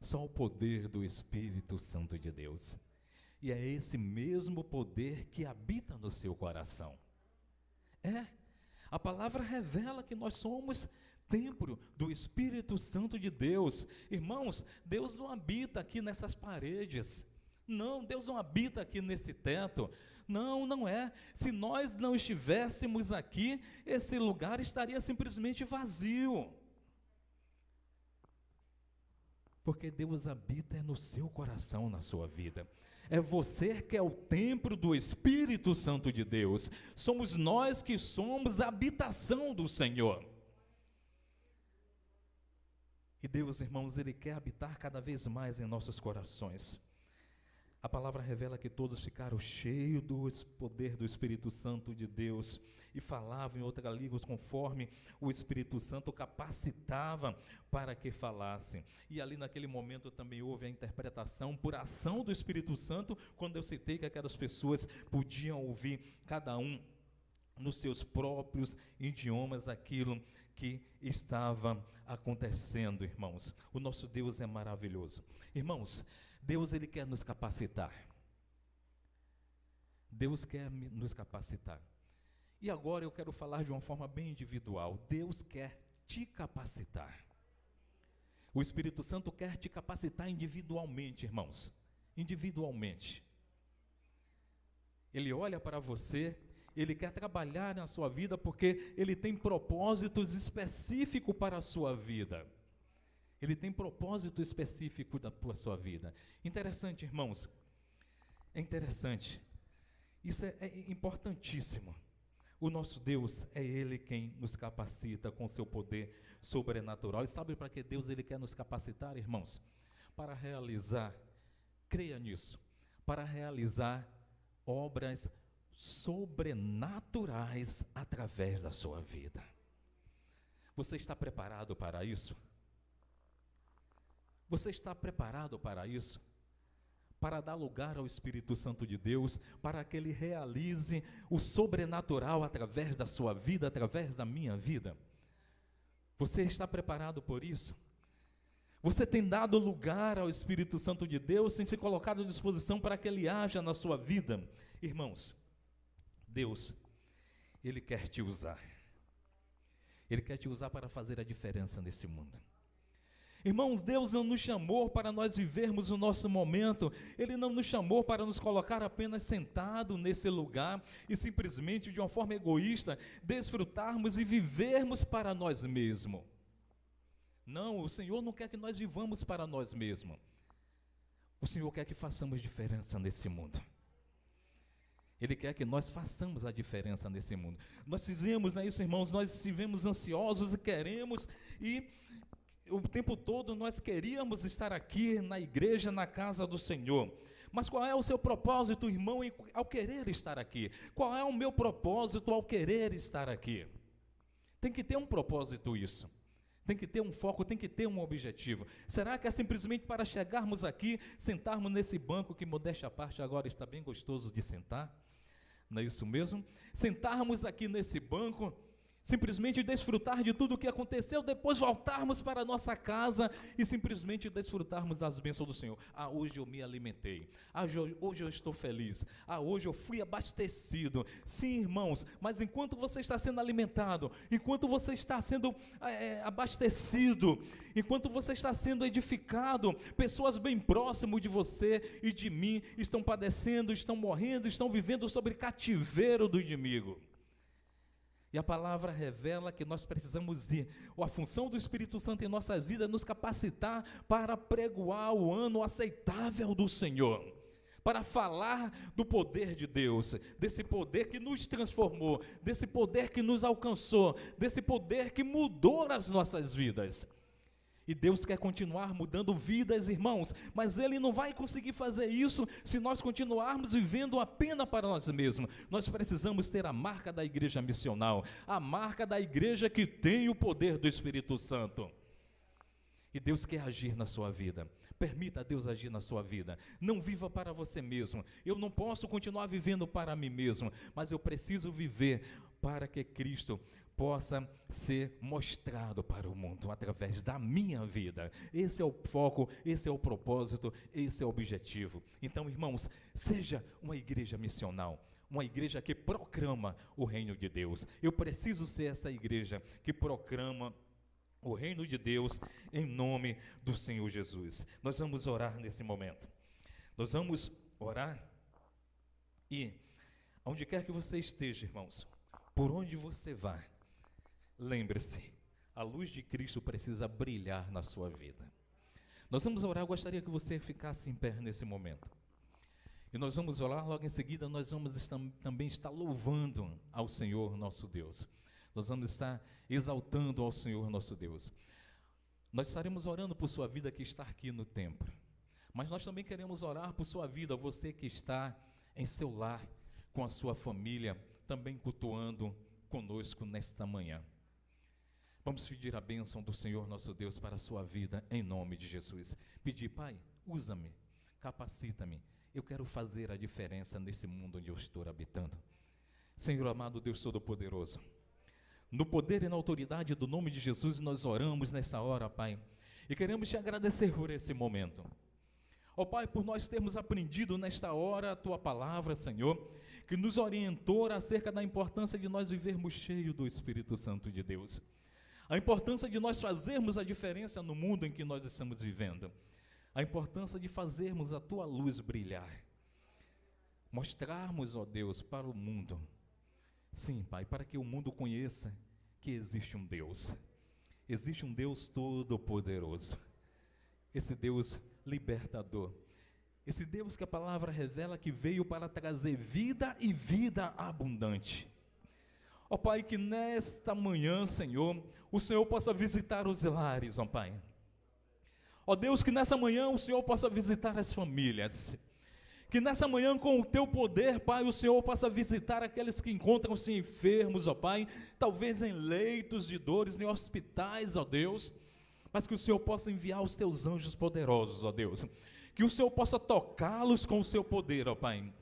Só o poder do Espírito Santo de Deus. E é esse mesmo poder que habita no seu coração. A palavra revela que nós somos templo do Espírito Santo de Deus. Irmãos, Deus não habita aqui nessas paredes. Não, Deus não habita aqui nesse teto. Não, não é. Se nós não estivéssemos aqui, esse lugar estaria simplesmente vazio. Porque Deus habita no seu coração, na sua vida. É você que é o templo do Espírito Santo de Deus. Somos nós que somos a habitação do Senhor. E Deus, irmãos, Ele quer habitar cada vez mais em nossos corações. A palavra revela que todos ficaram cheios do poder do Espírito Santo de Deus e falavam em outras línguas conforme o Espírito Santo capacitava para que falassem. E ali naquele momento também houve a interpretação por ação do Espírito Santo, quando eu citei que aquelas pessoas podiam ouvir cada um nos seus próprios idiomas aquilo que estava acontecendo, irmãos. O nosso Deus é maravilhoso. Irmãos, Deus, Ele quer nos capacitar. Deus quer nos capacitar. E agora eu quero falar de uma forma bem individual. Deus quer te capacitar. O Espírito Santo quer te capacitar individualmente, irmãos. Individualmente. Ele olha para você, Ele quer trabalhar na sua vida porque Ele tem propósitos específicos para a sua vida. Ele tem propósito específico para a sua vida. Interessante, irmãos. É interessante. Isso é importantíssimo. O nosso Deus é Ele quem nos capacita com seu poder sobrenatural. E sabe para que Deus Ele quer nos capacitar, irmãos? Para realizar, creia nisso, para realizar obras sobrenaturais através da sua vida. Você está preparado para isso? Você está preparado para isso? Para dar lugar ao Espírito Santo de Deus, para que Ele realize o sobrenatural através da sua vida, através da minha vida? Você está preparado por isso? Você tem dado lugar ao Espírito Santo de Deus, tem se colocado à disposição para que Ele haja na sua vida? Irmãos, Deus, Ele quer te usar. Ele quer te usar para fazer a diferença nesse mundo. Irmãos, Deus não nos chamou para nós vivermos o nosso momento. Ele não nos chamou para nos colocar apenas sentado nesse lugar e simplesmente de uma forma egoísta desfrutarmos e vivermos para nós mesmos. Não, o Senhor não quer que nós vivamos para nós mesmos. O Senhor quer que façamos diferença nesse mundo. Ele quer que nós façamos a diferença nesse mundo. Nós fizemos isso, irmãos, nós estivemos ansiosos e queremos, e o tempo todo nós queríamos estar aqui na igreja, na casa do Senhor. Mas qual é o seu propósito, irmão, ao querer estar aqui? Qual é o meu propósito ao querer estar aqui? Tem que ter um propósito isso. Tem que ter um foco, tem que ter um objetivo. Será que é simplesmente para chegarmos aqui, sentarmos nesse banco que, modéstia à parte, agora está bem gostoso de sentar? Não é isso mesmo? Sentarmos aqui nesse banco, simplesmente desfrutar de tudo o que aconteceu, depois voltarmos para a nossa casa e simplesmente desfrutarmos das bênçãos do Senhor. Ah, hoje eu me alimentei. Ah, hoje eu estou feliz. Ah, hoje eu fui abastecido. Sim, irmãos, mas enquanto você está sendo alimentado, enquanto você está sendo abastecido, enquanto você está sendo edificado, pessoas bem próximas de você e de mim estão padecendo, estão morrendo, estão vivendo sobre cativeiro do inimigo. E a palavra revela que nós precisamos ir. A função do Espírito Santo em nossas vidas é nos capacitar para pregoar o ano aceitável do Senhor, para falar do poder de Deus, desse poder que nos transformou, desse poder que nos alcançou, desse poder que mudou as nossas vidas. E Deus quer continuar mudando vidas, irmãos, mas Ele não vai conseguir fazer isso se nós continuarmos vivendo apenas para nós mesmos. Nós precisamos ter a marca da igreja missional, a marca da igreja que tem o poder do Espírito Santo. E Deus quer agir na sua vida. Permita a Deus agir na sua vida. Não viva para você mesmo. Eu não posso continuar vivendo para mim mesmo, mas eu preciso viver para que Cristo possa ser mostrado para o mundo através da minha vida. Esse é o foco, esse é o propósito, esse é o objetivo. Então, irmãos, seja uma igreja missional, uma igreja que proclama o reino de Deus. Eu preciso ser essa igreja que proclama o reino de Deus em nome do Senhor Jesus. Nós vamos orar nesse momento. Nós vamos orar e, onde quer que você esteja, irmãos, por onde você vá, lembre-se, a luz de Cristo precisa brilhar na sua vida. Nós vamos orar, eu gostaria que você ficasse em pé nesse momento. E nós vamos orar, logo em seguida nós vamos também estar louvando ao Senhor nosso Deus. Nós vamos estar exaltando ao Senhor nosso Deus. Nós estaremos orando por sua vida que está aqui no templo. Mas nós também queremos orar por sua vida, você que está em seu lar, com a sua família, também cultuando conosco nesta manhã. Vamos pedir a bênção do Senhor nosso Deus para a sua vida, em nome de Jesus. Pedir, Pai, usa-me, capacita-me. Eu quero fazer a diferença nesse mundo onde eu estou habitando. Senhor amado Deus Todo-Poderoso, no poder e na autoridade do nome de Jesus, nós oramos nesta hora, Pai, e queremos te agradecer por esse momento. Ó Pai, por nós termos aprendido nesta hora a Tua palavra, Senhor, que nos orientou acerca da importância de nós vivermos cheio do Espírito Santo de Deus. A importância de nós fazermos a diferença no mundo em que nós estamos vivendo. A importância de fazermos a Tua luz brilhar. Mostrarmos, ó Deus, para o mundo. Sim, Pai, para que o mundo conheça que existe um Deus. Existe um Deus todo-poderoso. Esse Deus libertador. Esse Deus que a palavra revela que veio para trazer vida e vida abundante. Ó Pai, que nesta manhã, Senhor, o Senhor possa visitar os lares, ó Pai. Ó Deus, que nessa manhã o Senhor possa visitar as famílias. Que nessa manhã, com o Teu poder, Pai, o Senhor possa visitar aqueles que encontram-se enfermos, ó Pai, talvez em leitos de dores, em hospitais, ó Deus, mas que o Senhor possa enviar os Teus anjos poderosos, ó Deus, que o Senhor possa tocá-los com o Seu poder, ó Pai,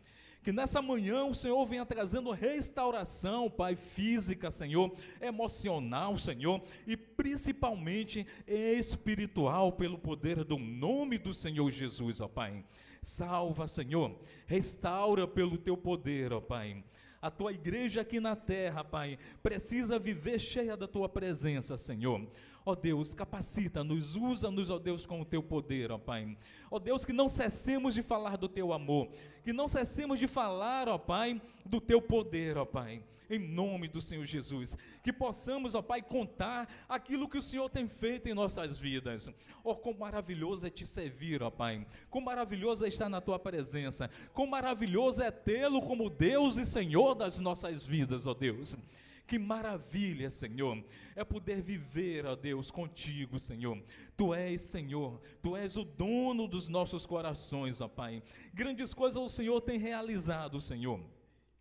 que nessa manhã o Senhor venha trazendo restauração, Pai, física, Senhor, emocional, Senhor, e principalmente espiritual, pelo poder do nome do Senhor Jesus, ó Pai. Salva, Senhor, restaura pelo Teu poder, ó Pai. A Tua igreja aqui na terra, Pai, precisa viver cheia da Tua presença, Senhor. Ó Deus, capacita-nos, usa-nos, ó Deus, com o Teu poder, ó Pai. Ó Deus, que não cessemos de falar do Teu amor, que não cessemos de falar, ó Pai, do Teu poder, ó Pai. Em nome do Senhor Jesus, que possamos, ó Pai, contar aquilo que o Senhor tem feito em nossas vidas. Oh, quão maravilhoso é Te servir, ó Pai, quão maravilhoso é estar na Tua presença, quão maravilhoso é tê-lo como Deus e Senhor das nossas vidas, ó Deus. Que maravilha, Senhor, é poder viver, ó Deus, contigo, Senhor. Tu és, Senhor, Tu és o dono dos nossos corações, ó Pai. Grandes coisas o Senhor tem realizado, Senhor.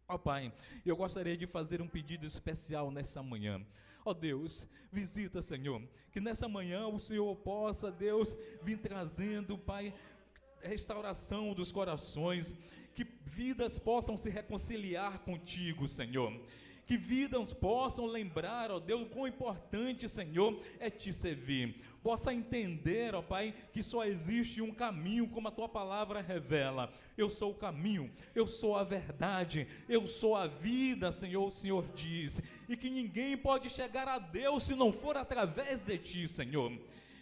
Ó Pai, eu gostaria de fazer um pedido especial nessa manhã. Ó Deus, visita, Senhor, que nessa manhã o Senhor possa, Deus, vir trazendo, Pai, restauração dos corações, que vidas possam se reconciliar contigo, Senhor. Que vidas possam lembrar, ó Deus, o quão importante, Senhor, é Te servir. Possa entender, ó Pai, que só existe um caminho, como a Tua palavra revela. Eu sou o caminho, eu sou a verdade, eu sou a vida, Senhor, o Senhor diz. E que ninguém pode chegar a Deus se não for através de Ti, Senhor.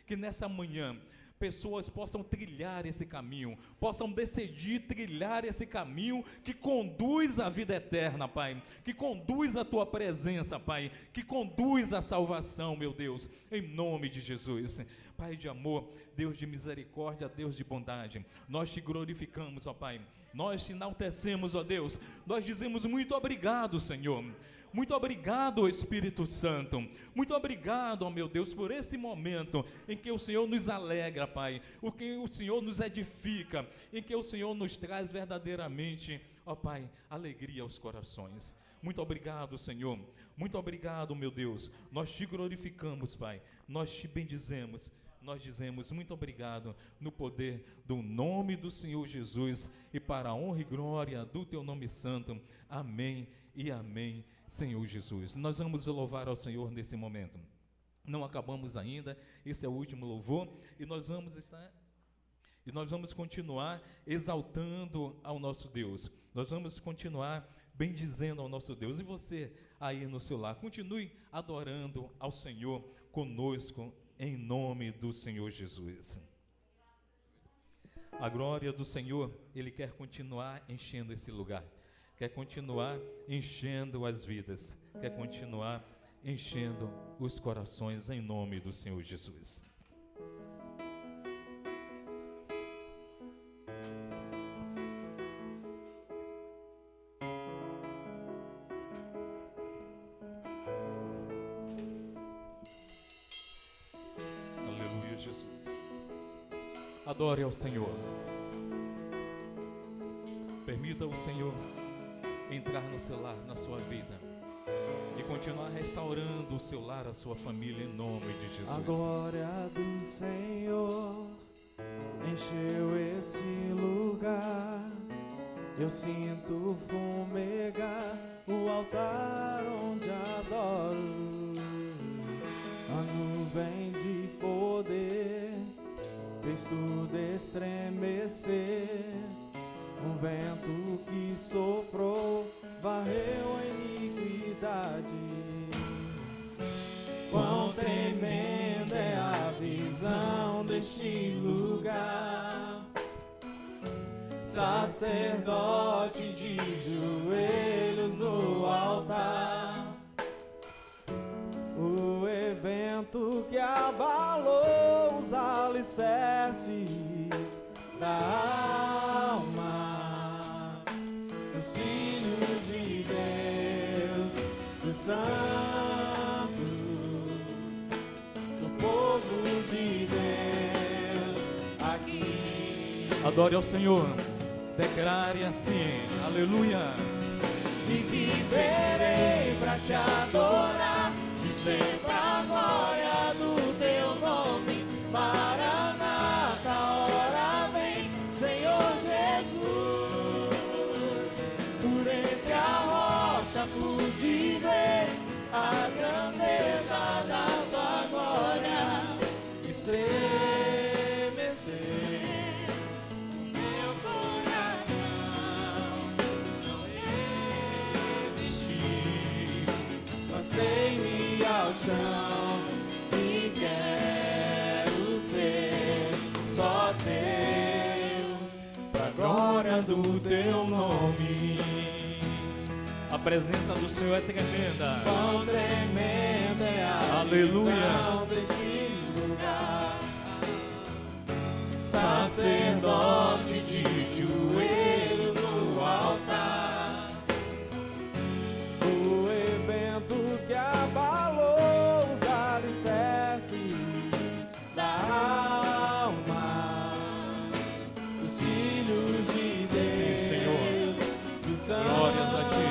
Que nessa manhã pessoas possam trilhar esse caminho, possam decidir trilhar esse caminho que conduz à vida eterna, Pai, que conduz à Tua presença, Pai, que conduz à salvação, meu Deus, em nome de Jesus. Pai de amor, Deus de misericórdia, Deus de bondade, nós Te glorificamos, ó Pai, nós Te enaltecemos, ó Deus, nós dizemos muito obrigado, Senhor. Muito obrigado, Espírito Santo. Muito obrigado, ó meu Deus, por esse momento em que o Senhor nos alegra, Pai, em que o Senhor nos edifica, em que o Senhor nos traz verdadeiramente, ó Pai, alegria aos corações. Muito obrigado, Senhor. Muito obrigado, meu Deus. Nós Te glorificamos, Pai. Nós Te bendizemos. nós dizemos muito obrigado no poder do nome do Senhor Jesus e para a honra e glória do teu nome santo. Amém e amém, Senhor Jesus. Nós vamos louvar ao Senhor nesse momento. Não acabamos ainda, esse é o último louvor e nós vamos continuar exaltando ao nosso Deus. Nós vamos continuar bendizendo ao nosso Deus. E você aí no seu lar, continue adorando ao Senhor conosco, em nome do Senhor Jesus. A glória do Senhor, Ele quer continuar enchendo esse lugar, quer continuar enchendo as vidas, quer continuar enchendo os corações, em nome do Senhor Jesus. Adore ao Senhor. Permita o Senhor entrar no seu lar, na sua vida, e continuar restaurando o seu lar, a sua família, em nome de Jesus. A glória do Senhor encheu esse lugar. Eu sinto fumegar o altar onde adoro. A nuvem de poder fez tudo estremecer. Um vento que soprou varreu a iniquidade. Quão tremenda é a visão deste lugar. Sacerdotes de joelhos no altar. O evento que abalou os alicerces da alma dos filhos de Deus, dos santos, do povo de Deus aqui. Adore ao Senhor, declare assim, aleluia. E viverei pra te adorar, dizer pra glória do teu nome. Maranata, hora vem, Senhor Jesus. Por entre a rocha pude ver a grandeza da tua glória estremecer o meu coração. Não resisti, lancei-me ao chão e quero ser só teu, pra glória do teu nome. A presença do Senhor é tremenda. Quão tremenda é a Aleluia. visão deste lugar. Sacerdote de joelhos no altar. O evento que abalou os alicerces da alma dos filhos de Deus. Sim, Senhor. Dos Glórias a ti.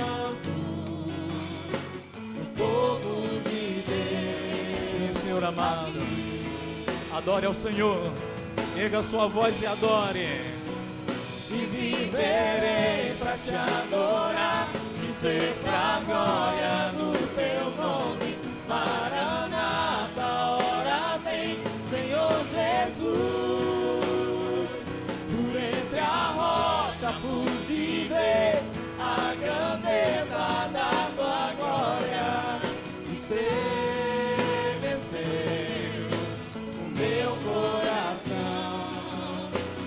do povo de Deus. Sim, Senhor amado. Adore ao Senhor. Erga sua voz e adore. E viverei pra te adorar, dizer pra glória do teu nome. Maranata, hora vem, Senhor Jesus. Por entre a rocha pude ver a grandeza da tua glória estremecer o meu coração.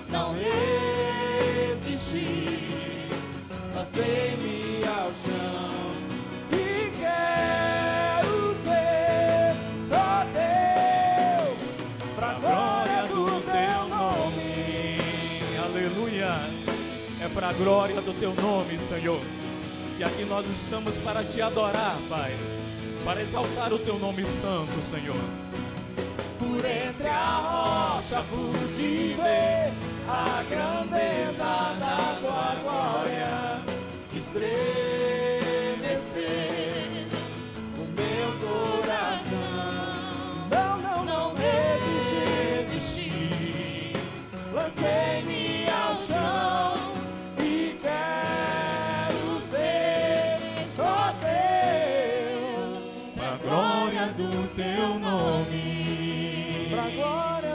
Não resisti, lancei-me ao chão e quero ser só teu, pra glória do teu nome. Aleluia. É para a glória do teu nome, Senhor. E aqui nós estamos para te adorar, Pai, para exaltar o teu nome santo, Senhor. Por entre a rocha pude ver a grandeza da tua glória estremecer o meu coração. Não resisti,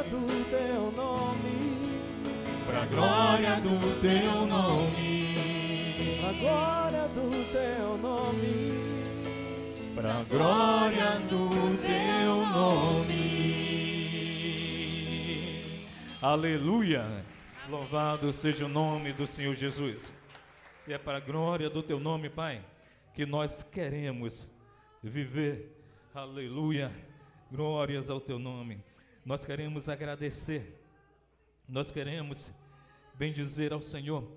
do teu nome, pra glória do teu nome, pra glória do teu nome, pra glória do teu nome. Aleluia! Louvado seja o nome do Senhor Jesus. E é para a glória do teu nome, Pai, que nós queremos viver. Aleluia! Glórias ao teu nome. Nós queremos agradecer. Nós queremos bendizer ao Senhor.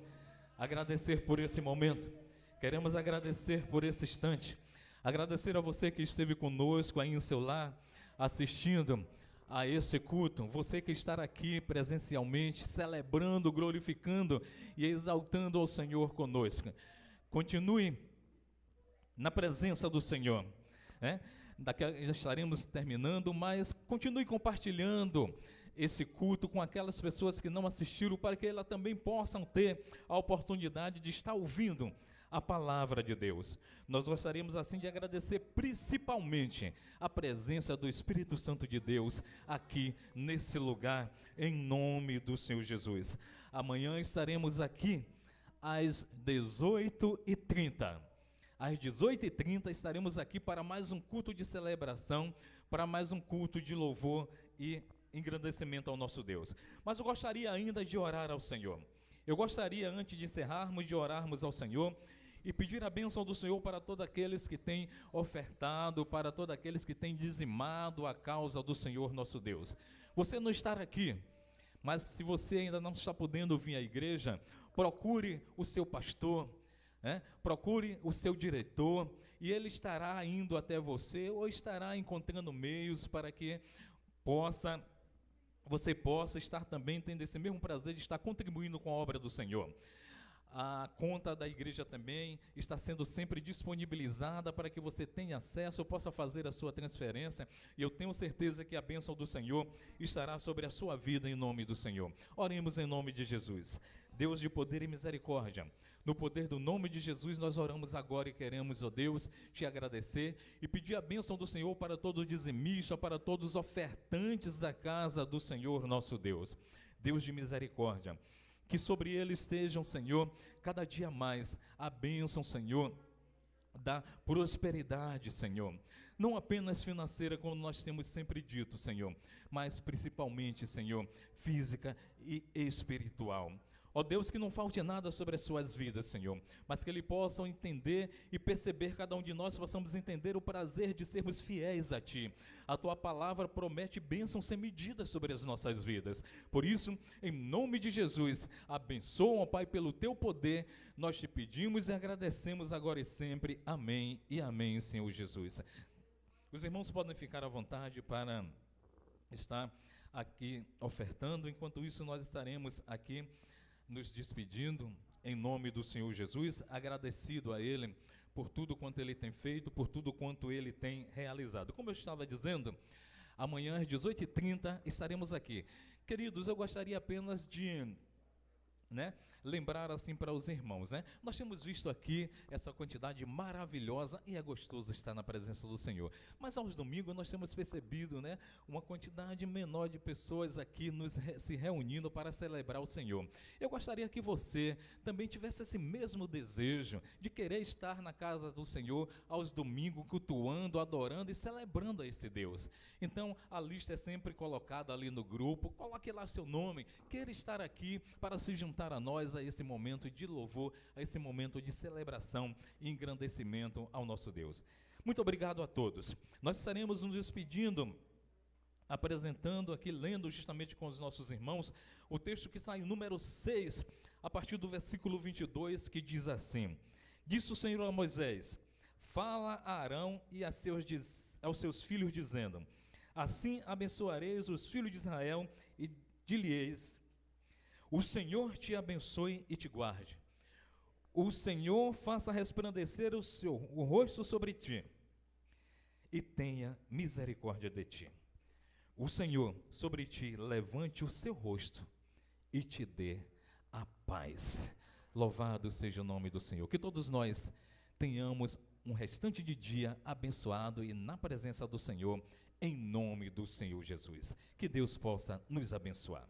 Agradecer por esse momento. Queremos agradecer por esse instante. Agradecer a você que esteve conosco aí em seu lar, assistindo a esse culto. Você que está aqui presencialmente, celebrando, glorificando e exaltando ao Senhor conosco. Continue na presença do Senhor, né? Daqui já estaremos terminando, mas continue compartilhando esse culto com aquelas pessoas que não assistiram, para que elas também possam ter a oportunidade de estar ouvindo a palavra de Deus. Nós gostaríamos assim de agradecer principalmente a presença do Espírito Santo de Deus aqui nesse lugar, em nome do Senhor Jesus. Amanhã estaremos aqui às 18h30. Às 18h30 estaremos aqui para mais um culto de celebração, para mais um culto de louvor e engrandecimento ao nosso Deus. Mas eu gostaria ainda de orar ao Senhor. Eu gostaria, antes de encerrarmos, de orarmos ao Senhor e pedir a bênção do Senhor para todos aqueles que têm ofertado, para todos aqueles que têm dizimado a causa do Senhor nosso Deus. Você não está aqui, mas se você ainda não está podendo vir à igreja, procure o seu pastor, procure o seu diretor, e ele estará indo até você, ou estará encontrando meios para que você possa estar também tendo esse mesmo prazer de estar contribuindo com a obra do Senhor. A conta da igreja também está sendo sempre disponibilizada para que você tenha acesso, possa fazer a sua transferência, e eu tenho certeza que a bênção do Senhor estará sobre a sua vida em nome do Senhor. Oremos em nome de Jesus. Deus de poder e misericórdia, no poder do nome de Jesus nós oramos agora e queremos, ó Deus, te agradecer e pedir a bênção do Senhor para todo dizimista, para todos os ofertantes da casa do Senhor nosso Deus. Deus de misericórdia, que sobre eles estejam, Senhor, cada dia mais a bênção, Senhor, da prosperidade, Senhor. Não apenas financeira, como nós temos sempre dito, Senhor, mas principalmente, Senhor, física e espiritual. Ó Deus, que não falte nada sobre as suas vidas, Senhor, mas que eles possam entender e perceber, cada um de nós possamos entender o prazer de sermos fiéis a Ti. A Tua palavra promete bênção sem medida sobre as nossas vidas. Por isso, em nome de Jesus, abençoa, ó Pai, pelo Teu poder, nós te pedimos e agradecemos agora e sempre. Amém e amém, Senhor Jesus. Os irmãos podem ficar à vontade para estar aqui ofertando. Enquanto isso, nós estaremos aqui nos despedindo em nome do Senhor Jesus, agradecido a Ele por tudo quanto Ele tem feito, por tudo quanto Ele tem realizado. Como eu estava dizendo, amanhã às 18h30 estaremos aqui. Queridos, eu gostaria apenas de lembrar assim para os irmãos, nós temos visto aqui essa quantidade maravilhosa e é gostoso estar na presença do Senhor, mas aos domingos nós temos percebido, uma quantidade menor de pessoas aqui se reunindo para celebrar o Senhor. Eu gostaria que você também tivesse esse mesmo desejo de querer estar na casa do Senhor aos domingos, cultuando, adorando e celebrando a esse Deus. Então a lista é sempre colocada ali no grupo, coloque lá seu nome, queira estar aqui para se juntar a nós a esse momento de louvor, a esse momento de celebração e engrandecimento ao nosso Deus. Muito obrigado a todos. Nós estaremos nos despedindo, apresentando aqui, lendo justamente com os nossos irmãos, o texto que está em número 6, a partir do versículo 22, que diz assim: Disse o Senhor a Moisés: Fala a Arão e aos seus filhos, dizendo: Assim abençoareis os filhos de Israel e dir-lhes: O Senhor te abençoe e te guarde. O Senhor faça resplandecer o rosto sobre ti e tenha misericórdia de ti. O Senhor sobre ti levante o seu rosto e te dê a paz. Louvado seja o nome do Senhor. Que todos nós tenhamos um restante de dia abençoado e na presença do Senhor, em nome do Senhor Jesus. Que Deus possa nos abençoar.